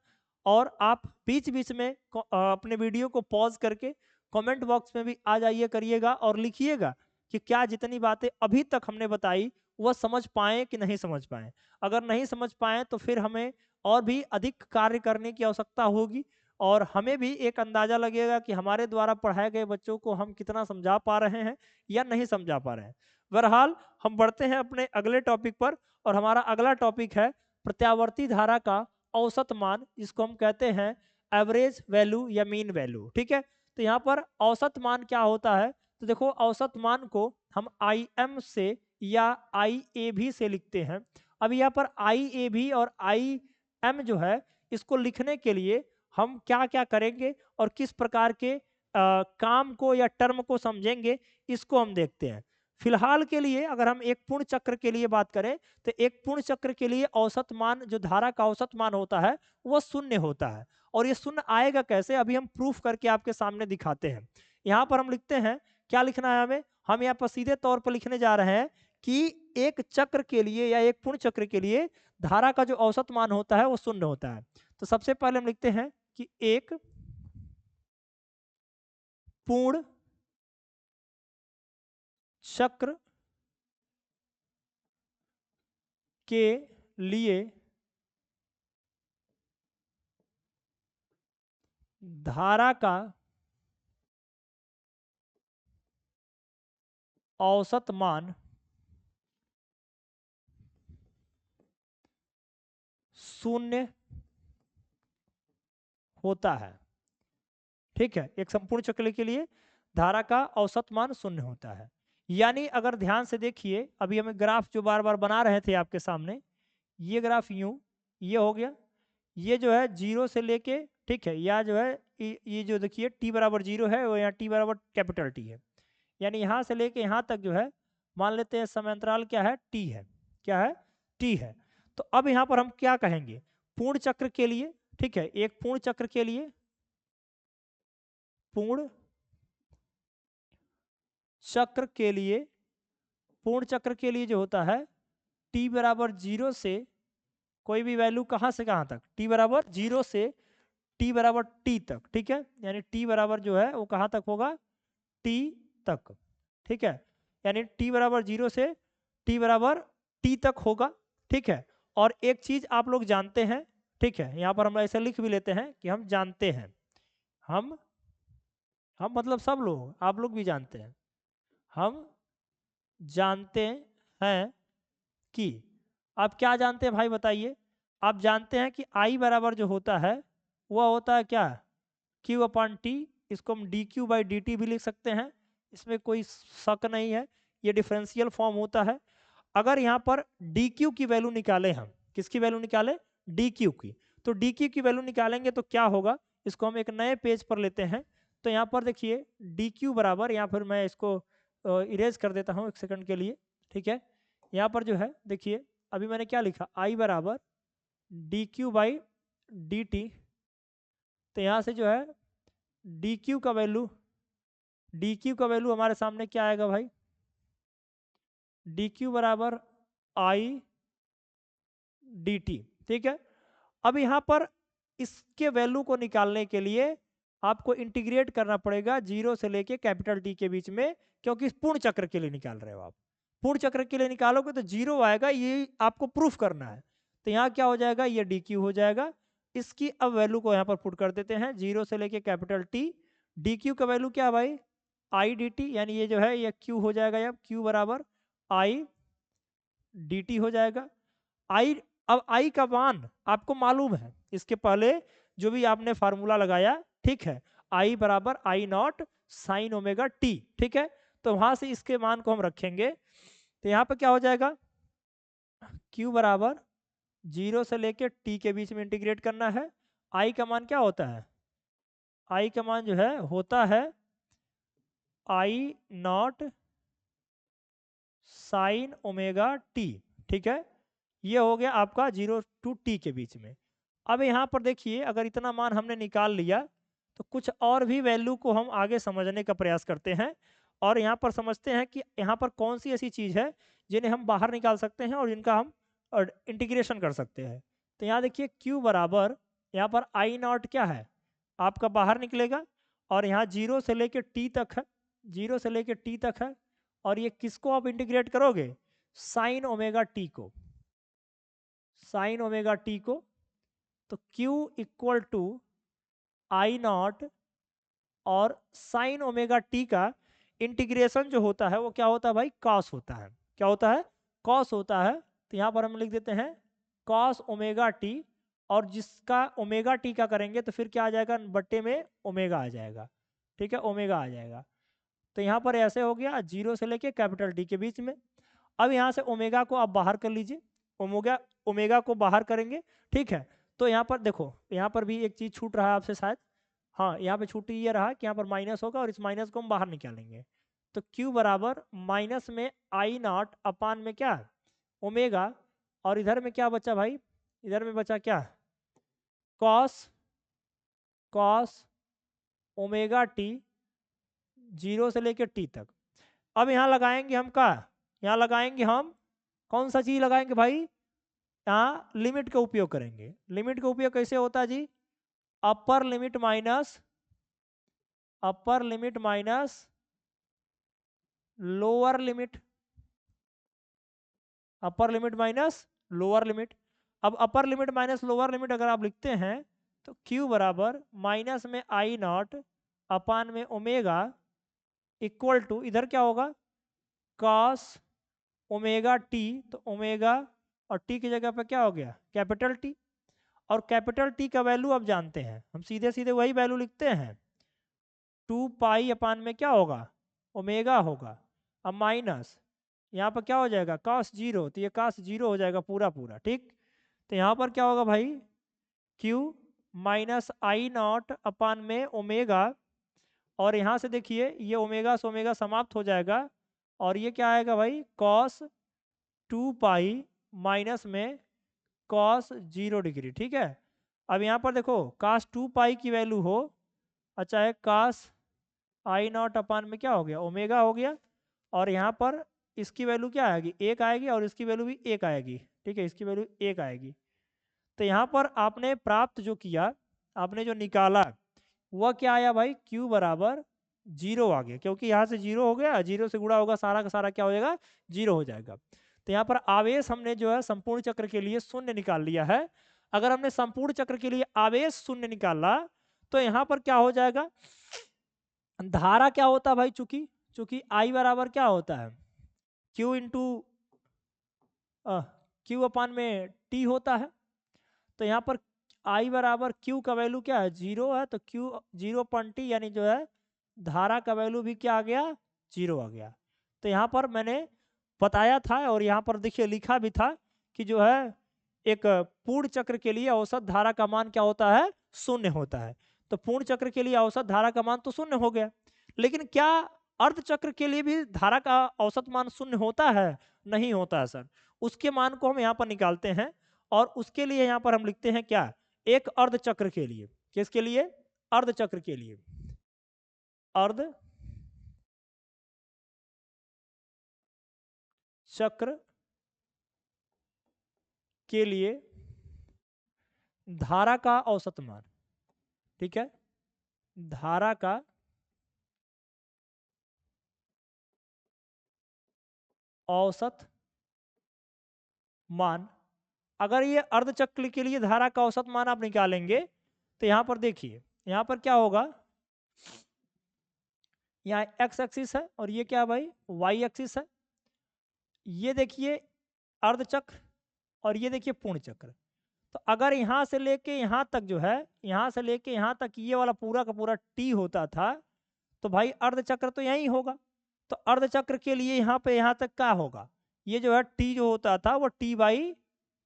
और आप बीच बीच में अपने वीडियो को पॉज करके कमेंट बॉक्स में भी आ जाइए करिएगा और लिखिएगा कि क्या जितनी बातें अभी तक हमने बताई वह समझ पाए कि नहीं समझ पाए। अगर नहीं समझ पाए तो फिर हमें और भी अधिक कार्य करने की आवश्यकता होगी, और हमें भी एक अंदाजा लगेगा कि हमारे द्वारा पढ़ाए गए बच्चों को हम कितना समझा पा रहे हैं या नहीं समझा पा रहे हैं। बहरहाल हम बढ़ते हैं अपने अगले टॉपिक पर, और हमारा अगला टॉपिक है प्रत्यावर्ती धारा का औसत मान, जिसको हम कहते हैं एवरेज वैल्यू या मीन वैल्यू। ठीक है, तो यहाँ पर औसत मान क्या होता है? तो देखो औसत मान को हम आई एम से या आई ए भी से लिखते हैं। अब यहाँ पर आई ए भी और आई एम जो है इसको लिखने के लिए हम क्या क्या करेंगे और किस प्रकार के काम को या टर्म को समझेंगे, इसको हम देखते हैं। फिलहाल के लिए अगर हम एक पूर्ण चक्र के लिए बात करें तो एक पूर्ण चक्र के लिए औसत मान, जो धारा का औसत मान होता है वो शून्य होता है। और ये शून्य आएगा कैसे, अभी हम प्रूफ करके आपके सामने दिखाते हैं। यहाँ पर हम लिखते हैं, क्या लिखना है हमें? हम यहाँ पर सीधे तौर पर लिखने जा रहे हैं कि एक चक्र के लिए या एक पूर्ण चक्र के लिए धारा का जो औसत मान होता है वो शून्य होता है। तो सबसे पहले हम लिखते हैं कि एक पूर्ण चक्र के लिए धारा का औसत मान शून्य होता है। ठीक है, एक संपूर्ण चक्र के लिए धारा का औसत मान शून्य होता है। यानी अगर ध्यान से देखिए, अभी हमें ग्राफ जो बार बार बना रहे थे आपके सामने, ये ग्राफ यूं ये हो गया, ये जो है जीरो से लेके, ठीक है, या जो है ये जो देखिए टी बराबर जीरो है वो यहाँ टी बराबर कैपिटल टी है। यानी यहाँ से लेके यहाँ तक जो है मान लेते हैं समय अंतराल क्या है? टी है। क्या है? टी है। तो अब यहाँ पर हम क्या कहेंगे? पूर्ण चक्र के लिए, ठीक है, एक पूर्ण चक्र के लिए, पूर्ण चक्र के लिए, पूर्ण चक्र के लिए जो होता है टी बराबर जीरो से कोई भी वैल्यू कहाँ से कहाँ तक? टी बराबर जीरो से टी बराबर टी तक। ठीक है, यानी टी बराबर जो है वो कहाँ तक होगा? टी तक। ठीक है, यानी टी बराबर जीरो से टी बराबर टी तक होगा। ठीक है, और एक चीज आप लोग जानते हैं, ठीक है, यहाँ पर हम ऐसे लिख भी लेते हैं कि हम जानते हैं, हम मतलब सब लोग, आप लोग भी जानते हैं, हम जानते हैं कि, आप क्या जानते हैं भाई बताइए? आप जानते हैं कि आई बराबर जो होता है वह होता है क्या? Q upon T. इसको हम D Q by d T भी लिख सकते हैं, इसमें कोई शक नहीं है, ये डिफरेंशियल फॉर्म होता है। अगर यहाँ पर डी क्यू की वैल्यू निकालें, हम किसकी वैल्यू निकालें? डी क्यू की। तो डी क्यू की वैल्यू निकालेंगे तो क्या होगा? इसको हम एक नए पेज पर लेते हैं। तो यहाँ पर देखिए डी क्यू बराबर, या फिर मैं इसको इरेज कर देता हूँ एक सेकंड के लिए। ठीक है, यहाँ पर जो है देखिए अभी मैंने क्या लिखा, आई बराबर D Q by d T. तो यहाँ से जो है डी क्यू का वैल्यू हमारे सामने क्या आएगा भाई? डी क्यू बराबर आई डी टी। ठीक है, अब यहाँ पर इसके वैल्यू को निकालने के लिए आपको इंटीग्रेट करना पड़ेगा 0 से लेके कैपिटल टी के बीच में, क्योंकि पूर्ण चक्र के लिए निकाल रहे हो आप। पूर्ण चक्र के लिए निकालोगे तो 0 आएगा, ये आपको प्रूफ करना है। तो यहाँ क्या हो जाएगा, ये डी क्यू हो जाएगा। इसकी अब वैल्यू को यहाँ पर पुट कर देते हैं, 0 से लेके कैपिटल टी। डी क्यू का वैल्यू क्या है भाई, आई डी टी, यानी ये जो है ये क्यू हो जाएगा, अब क्यू बराबर आई डी टी हो जाएगा। आई, अब आई का मान आपको मालूम है, इसके पहले जो भी आपने फार्मूला लगाया, ठीक है, आई बराबर I naught sine omega t, ठीक है। तो वहां से इसके मान को हम रखेंगे, तो यहाँ पर क्या हो जाएगा, Q बराबर 0 से लेके t के बीच में इंटीग्रेट करना है। आई का मान क्या होता है, आई का मान जो है होता है आई नॉट साइन ओमेगा टी, ठीक है। ये हो गया आपका 0 टू t के बीच में। अब यहाँ पर देखिए, अगर इतना मान हमने निकाल लिया तो कुछ और भी वैल्यू को हम आगे समझने का प्रयास करते हैं, और यहाँ पर समझते हैं कि यहाँ पर कौन सी ऐसी चीज़ है जिन्हें हम बाहर निकाल सकते हैं और जिनका हम इंटीग्रेशन कर सकते हैं। तो यहाँ देखिए Q बराबर, यहाँ पर आई नॉट क्या है आपका बाहर निकलेगा, और यहाँ 0 से लेके t तक है, 0 से लेके t तक है, और ये किसको आप इंटीग्रेट करोगे, साइन ओमेगा टी को, साइन ओमेगा टी को। तो Q equal to I naught, और साइन ओमेगा टी का इंटीग्रेशन जो होता है वो क्या होता है भाई, कॉस होता है। क्या होता है, कॉस होता है। तो यहाँ पर हम लिख देते हैं कॉस ओमेगा टी, और जिसका ओमेगा टी का करेंगे तो फिर क्या आ जाएगा, बट्टे में ओमेगा आ जाएगा, ठीक है, ओमेगा आ जाएगा। तो यहाँ पर ऐसे हो गया 0 से लेके कैपिटल टी के बीच में। अब यहाँ से ओमेगा को आप बाहर कर लीजिए, ओमेगा ओमेगा को बाहर करेंगे, ठीक है। तो यहाँ पर देखो, यहाँ पर भी एक चीज़ छूट रहा है आपसे शायद, हाँ यहाँ पे छूट ये रहा कि यहाँ पर माइनस होगा और इस माइनस को हम बाहर निकालेंगे। तो Q बराबर माइनस में आई नॉट अपान में क्या, ओमेगा, और इधर में क्या बचा भाई, इधर में बचा क्या, कॉस, कॉस ओमेगा टी 0 से लेकर टी तक। अब यहाँ लगाएंगे हम क्या, यहाँ लगाएंगे हम कौन सा चीज लगाएंगे भाई, यहाँ लिमिट का उपयोग करेंगे। लिमिट का उपयोग कैसे होता है जी, upper limit minus, upper limit minus lower limit, upper limit minus lower limit. अब upper limit minus lower limit अगर आप लिखते हैं तो Q बराबर माइनस में आई नॉट अपान में ओमेगा इक्वल टू, इधर क्या होगा, कॉस ओमेगा टी, तो ओमेगा और टी की जगह पे क्या हो गया, कैपिटल टी। और कैपिटल टी का वैल्यू अब जानते हैं, हम सीधे सीधे वही वैल्यू लिखते हैं, 2 पाई अपान में क्या होगा, ओमेगा होगा। अब माइनस यहाँ पर क्या हो जाएगा, कॉस 0, तो ये कॉस 0 हो जाएगा पूरा पूरा, ठीक। तो यहाँ पर क्या होगा भाई, Q माइनस आई नॉट अपान में ओमेगा, और यहाँ से देखिए ये ओमेगा से ओमेगा समाप्त हो जाएगा, और ये क्या आएगा भाई, कॉस 2 पाई माइनस में कॉस 0 डिग्री, ठीक है। अब यहाँ पर देखो कॉस 2 पाई की वैल्यू हो, अच्छा है, कॉस आई नॉट अपान में क्या हो गया, ओमेगा हो गया, और यहाँ पर इसकी वैल्यू क्या आएगी, 1 आएगी, और इसकी वैल्यू भी 1 आएगी, ठीक है, इसकी वैल्यू 1 आएगी। तो यहाँ पर आपने प्राप्त जो किया, आपने जो निकाला वह क्या आया भाई, Q बराबर 0 आ गया, क्योंकि यहाँ से 0 हो गया, 0 से गुणा होगा सारा का सारा क्या हो जाएगा, 0 हो जाएगा। तो यहाँ पर आवेश हमने जो है संपूर्ण चक्र के लिए शून्य निकाल लिया है। अगर हमने संपूर्ण चक्र के लिए आवेश शून्य निकाला तो यहाँ पर क्या हो जाएगा, धारा क्या होता है भाई, चूंकि चूंकि I बराबर क्या होता है, Q इंटू Q अपान में T होता है। तो यहाँ पर I बराबर Q का वैल्यू क्या है, 0 है, तो Q 0.T यानी जो है धारा का वैल्यू भी क्या आ गया, 0 आ गया। तो यहाँ पर मैंने बताया था, और यहाँ पर देखिए लिखा भी था कि जो है एक पूर्ण चक्र के लिए औसत धारा का मान क्या होता है, शून्य होता है। तो पूर्ण चक्र के लिए औसत धारा का मान तो शून्य हो गया, लेकिन क्या अर्ध चक्र के लिए भी धारा का औसत मान शून्य होता है, नहीं होता है सर। उसके मान को हम यहाँ पर निकालते हैं, और उसके लिए यहाँ पर हम लिखते हैं क्या, एक अर्ध चक्र के लिए, किसके लिए, अर्ध चक्र के लिए, अर्ध चक्र के लिए धारा का औसत मान, ठीक है, धारा का औसत मान। अगर ये अर्धचक्र के लिए धारा का औसत मान आप निकालेंगे तो यहां पर देखिए, यहां पर क्या होगा, यहाँ एक्स एक्सिस है और ये क्या है भाई, वाई एक्सिस है। ये देखिए अर्धचक्र और ये देखिए पूर्ण चक्र। तो अगर यहाँ से लेके यहाँ तक जो है, यहाँ से लेके यहाँ तक ये वाला पूरा का पूरा टी होता था, तो भाई अर्धचक्र तो यही होगा। तो अर्धचक्र के लिए यहाँ पे यहाँ तक क्या होगा, ये जो है टी जो होता था वो टी बाई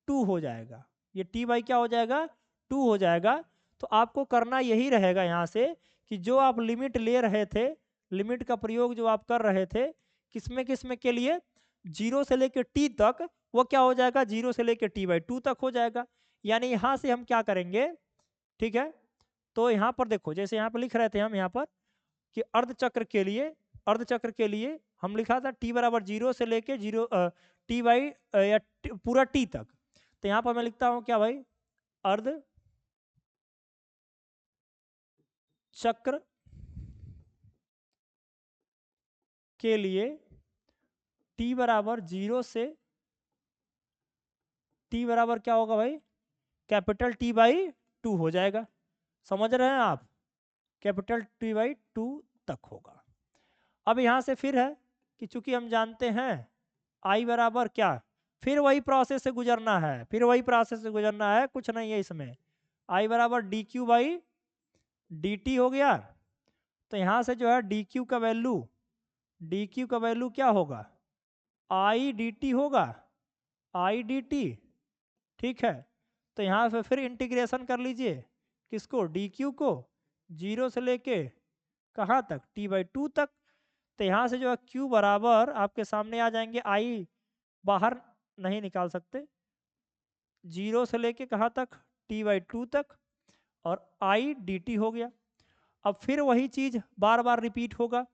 टू हो जाएगा। ये टी बाई क्या हो जाएगा, टू हो जाएगा। तो आपको करना यही रहेगा यहाँ से कि जो आप लिमिट ले रहे थे, लिमिट का प्रयोग जो आप कर रहे थे किसमें किसमें के लिए, जीरो से लेकर टी तक, वो क्या हो जाएगा, जीरो से लेकर टी बाई टू तक हो जाएगा। यानी यहाँ से हम क्या करेंगे, ठीक है, तो यहाँ पर देखो जैसे यहाँ पर लिख रहे थे हम यहाँ पर कि अर्धचक्र के लिए, अर्धचक्र के लिए हम लिखा था टी बराबर जीरो से लेके जीरो टी बाई या पूरा टी तक। तो यहाँ पर मैं लिखता हूँ क्या भाई, अर्ध चक्र के लिए टी बराबर जीरो से, टी बराबर क्या होगा भाई, कैपिटल टी बाई टू हो जाएगा। समझ रहे हैं आप, कैपिटल टी बाई टू तक होगा। अब यहाँ से फिर है कि चूंकि हम जानते हैं आई बराबर क्या, फिर वही प्रोसेस से गुजरना है, फिर वही प्रोसेस से गुजरना है, कुछ नहीं है इसमें। आई बराबर D Q by d T हो गया। तो यहाँ से जो है डी क्यू का वैल्यू, डी क्यू का वैल्यू क्या होगा, आई डी टी होगा, आई डी टी, ठीक है। तो यहाँ से फिर इंटीग्रेशन कर लीजिए किसको, डी क्यू को, जीरो से लेके कहाँ तक, टी बाई टू तक। तो यहाँ से जो है क्यू बराबर आपके सामने आ जाएंगे, आई बाहर नहीं निकाल सकते, जीरो से लेके कहाँ तक, टी बाई टू तक, और आई डी टी हो गया। अब फिर वही चीज़ बार बार रिपीट होगा,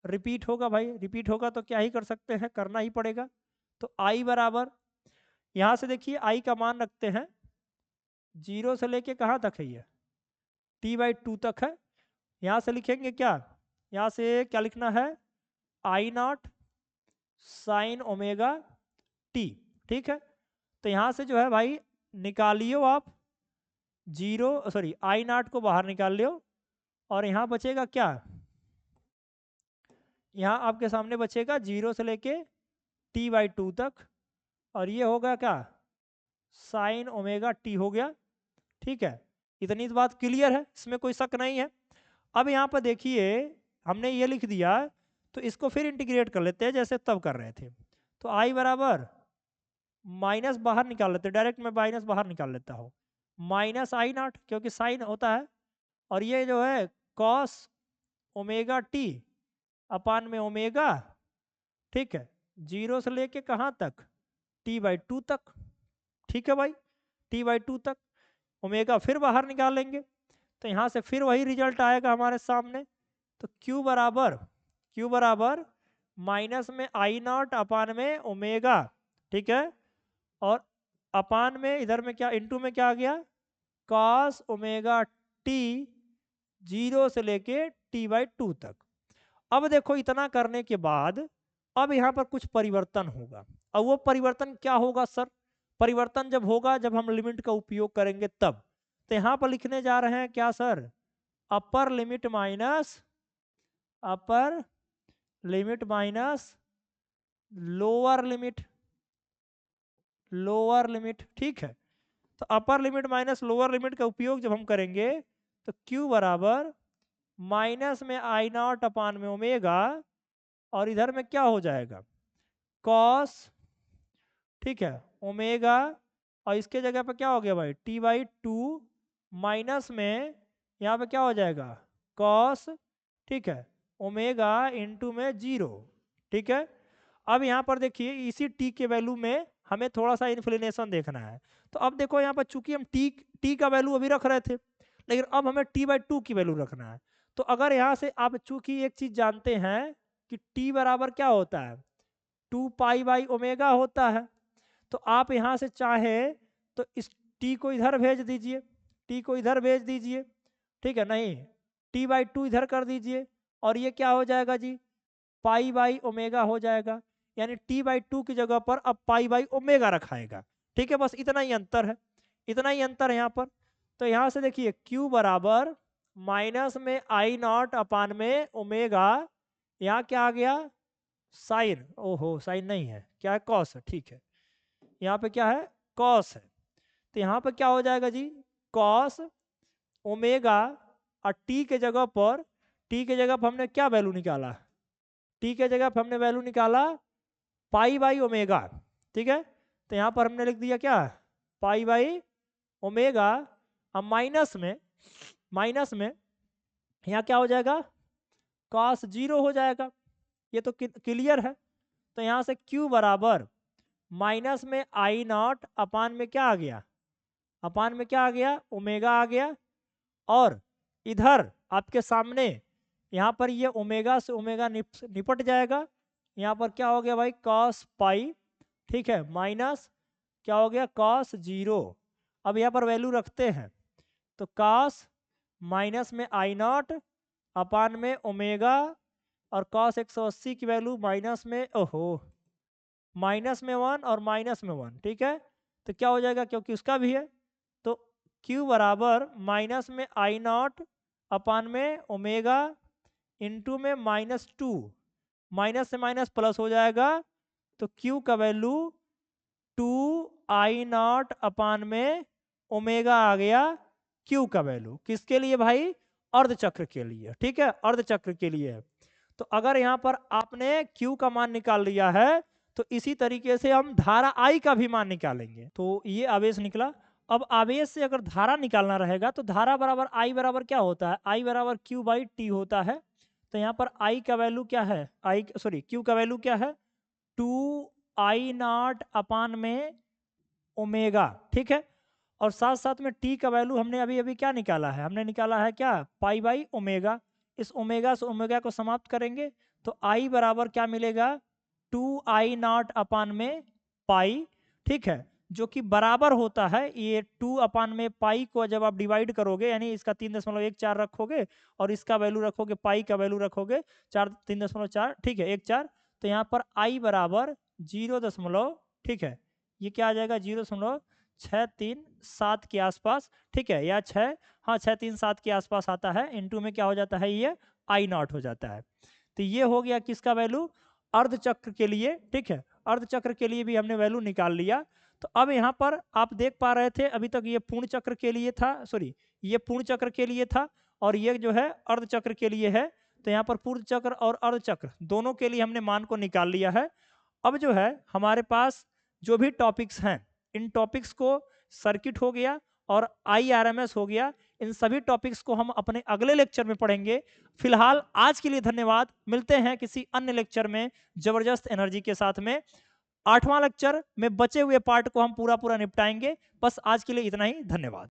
रिपीट होगा भाई, रिपीट होगा तो क्या ही कर सकते हैं, करना ही पड़ेगा। तो आई बराबर यहाँ से देखिए आई का मान रखते हैं जीरो से लेके कहाँ तक है, ये टी बाई टू तक है। यहाँ से लिखेंगे क्या, यहाँ से क्या लिखना है, आई नॉट साइन ओमेगा टी, ठीक है। तो यहाँ से जो है भाई निकालियो आप जीरो, सॉरी आई नॉट को बाहर निकाल लियो, और यहाँ बचेगा क्या, यहाँ आपके सामने बचेगा जीरो से लेके टी बाई टू तक, और ये होगा क्या, साइन ओमेगा टी हो गया, ठीक है। इतनी तो बात क्लियर है, इसमें कोई शक नहीं है। अब यहाँ पर देखिए हमने ये लिख दिया, तो इसको फिर इंटीग्रेट कर लेते हैं जैसे तब कर रहे थे। तो आई बराबर माइनस बाहर निकाल लेते, डायरेक्ट मैं माइनस बाहर निकाल लेता हूँ, माइनस आई नॉट क्योंकि साइन होता है, और ये जो है कॉस ओमेगा टी अपान में ओमेगा, ठीक है, जीरो से लेके कहाँ तक, टी बाई टू तक, ठीक है भाई, टी बाई टू तक। ओमेगा फिर बाहर निकाल लेंगे तो यहाँ से फिर वही रिजल्ट आएगा हमारे सामने। तो Q बराबर, Q बराबर माइनस में आई नॉट अपान में ओमेगा, ठीक है, और अपान में इधर में क्या, इनटू में क्या आ गया, कॉस ओमेगा टी जीरो से लेके टी बाई टू तक। अब देखो इतना करने के बाद अब यहाँ पर कुछ परिवर्तन होगा। अब वो परिवर्तन क्या होगा सर, परिवर्तन जब होगा जब हम लिमिट का उपयोग करेंगे तब। तो यहाँ पर लिखने जा रहे हैं क्या सर, अपर limit minus, upper limit minus lower limit, lower limit, ठीक है। तो अपर लिमिट माइनस लोअर लिमिट का उपयोग जब हम करेंगे तो Q बराबर माइनस में आई नॉट अपान में ओमेगा, और इधर में क्या हो जाएगा, कॉस, ठीक है, ओमेगा, और इसके जगह पे क्या हो गया भाई, टी बाई टू माइनस में यहाँ पे क्या हो जाएगा, कॉस, ठीक है, ओमेगा इंटू में जीरो, ठीक है। अब यहाँ पर देखिए इसी टी के वैल्यू में हमें थोड़ा सा इन्फ्लेशन देखना है। तो अब देखो यहाँ पर चूंकि हम टी का वैल्यू अभी रख रहे थे, लेकिन अब हमें टी बाई टू की वैल्यू रखना है। तो अगर यहाँ से आप चूंकि एक चीज जानते हैं कि टी बराबर क्या होता है, टू पाई बाई ओमेगा होता है, तो आप यहाँ से चाहे तो इस टी को इधर भेज दीजिए, टी को इधर भेज दीजिए, ठीक है, नहीं T/2 इधर कर दीजिए, और ये क्या हो जाएगा जी, π/ω हो जाएगा, यानी T/2 की जगह पर अब π/ω रखाएगा। ठीक है, बस इतना ही अंतर है, इतना ही अंतर है यहाँ पर। तो यहाँ से देखिए Q बराबर माइनस में I0 अपान में ओमेगा, यहाँ क्या आ गया, साइन, ओहो साइन नहीं है, क्या है, कॉस है, ठीक है, यहाँ पे क्या है, कॉस है। तो यहाँ पे क्या हो जाएगा जी, कॉस ओमेगा, और टी के जगह पर, टी के जगह पर हमने क्या वैल्यू निकाला, टी के जगह पर हमने वैल्यू निकाला π/ω, ठीक है। तो यहाँ पर हमने लिख दिया क्या, π/ω, अब माइनस में यहाँ क्या हो जाएगा, cos 0 हो जाएगा, ये तो क्लियर है। तो यहाँ से Q बराबर माइनस में I0 अपान में क्या आ गया, अपान में क्या आ गया, ओमेगा आ गया, और इधर आपके सामने यहाँ पर ये ओमेगा से ओमेगा निपट जाएगा, यहाँ पर क्या हो गया भाई, cos पाई, ठीक है, माइनस क्या हो गया, cos 0। अब यहाँ पर वैल्यू रखते हैं, तो cos माइनस में I0 अपान में ओमेगा, और cos 180 की वैल्यू माइनस में, ओहो माइनस में 1 और माइनस में 1, ठीक है। तो क्या हो जाएगा, क्योंकि उसका भी है, तो Q बराबर माइनस में I0 अपान में ओमेगा इंटू में -2, माइनस से माइनस प्लस हो जाएगा, तो Q का वैल्यू 2I0 अपान में ओमेगा आ गया, Q का वैल्यू किसके लिए भाई, अर्धचक्र के लिए, ठीक है, अर्धचक्र के लिए है। तो अगर यहाँ पर आपने Q का मान निकाल लिया है, तो इसी तरीके से हम धारा I का भी मान निकालेंगे। तो ये आवेश निकला। अब आवेश से अगर धारा निकालना रहेगा, तो धारा बराबर I बराबर क्या होता है, I बराबर Q/T होता है। तो यहाँ पर I का वैल्यू क्या है, Q का वैल्यू क्या है, 2I0 अपान में ओमेगा, ठीक है। और साथ साथ में T का वैल्यू हमने अभी अभी क्या निकाला है, हमने निकाला है क्या, π/ω। इस ओमेगा से ओमेगा को समाप्त करेंगे, तो I बराबर क्या मिलेगा, 2I0 अपान में पाई, ठीक है, जो कि बराबर होता है, ये 2 अपान में पाई को जब आप डिवाइड करोगे, यानी इसका 3.14 रखोगे, और इसका वैल्यू रखोगे, पाई का वैल्यू रखोगे 3.4, ठीक है, 1/4। तो यहाँ पर I बराबर 0, ठीक है, ये क्या आ जाएगा, 0.637 के आसपास, ठीक है, या 637 के आसपास आता है, इनटू में क्या हो जाता है, ये I0 हो जाता है। तो ये हो गया किसका वैल्यू, अर्धचक्र के लिए, ठीक है, अर्धचक्र के लिए भी हमने वैल्यू निकाल लिया। तो अब यहाँ पर आप देख पा रहे थे, अभी तक ये पूर्ण चक्र के लिए था, ये पूर्ण चक्र के लिए था, और ये जो है अर्धचक्र के लिए है। तो यहाँ पर पूर्ण चक्र और अर्धचक्र दोनों के लिए हमने मान को निकाल लिया है। अब जो है हमारे पास जो भी टॉपिक्स हैं, इन टॉपिक्स को, सर्किट हो गया और IRMS हो गया, इन सभी टॉपिक्स को हम अपने अगले लेक्चर में पढ़ेंगे। फिलहाल आज के लिए धन्यवाद, मिलते हैं किसी अन्य लेक्चर में जबरदस्त एनर्जी के साथ में। 8वां लेक्चर में बचे हुए पार्ट को हम पूरा निपटाएंगे। बस आज के लिए इतना ही, धन्यवाद।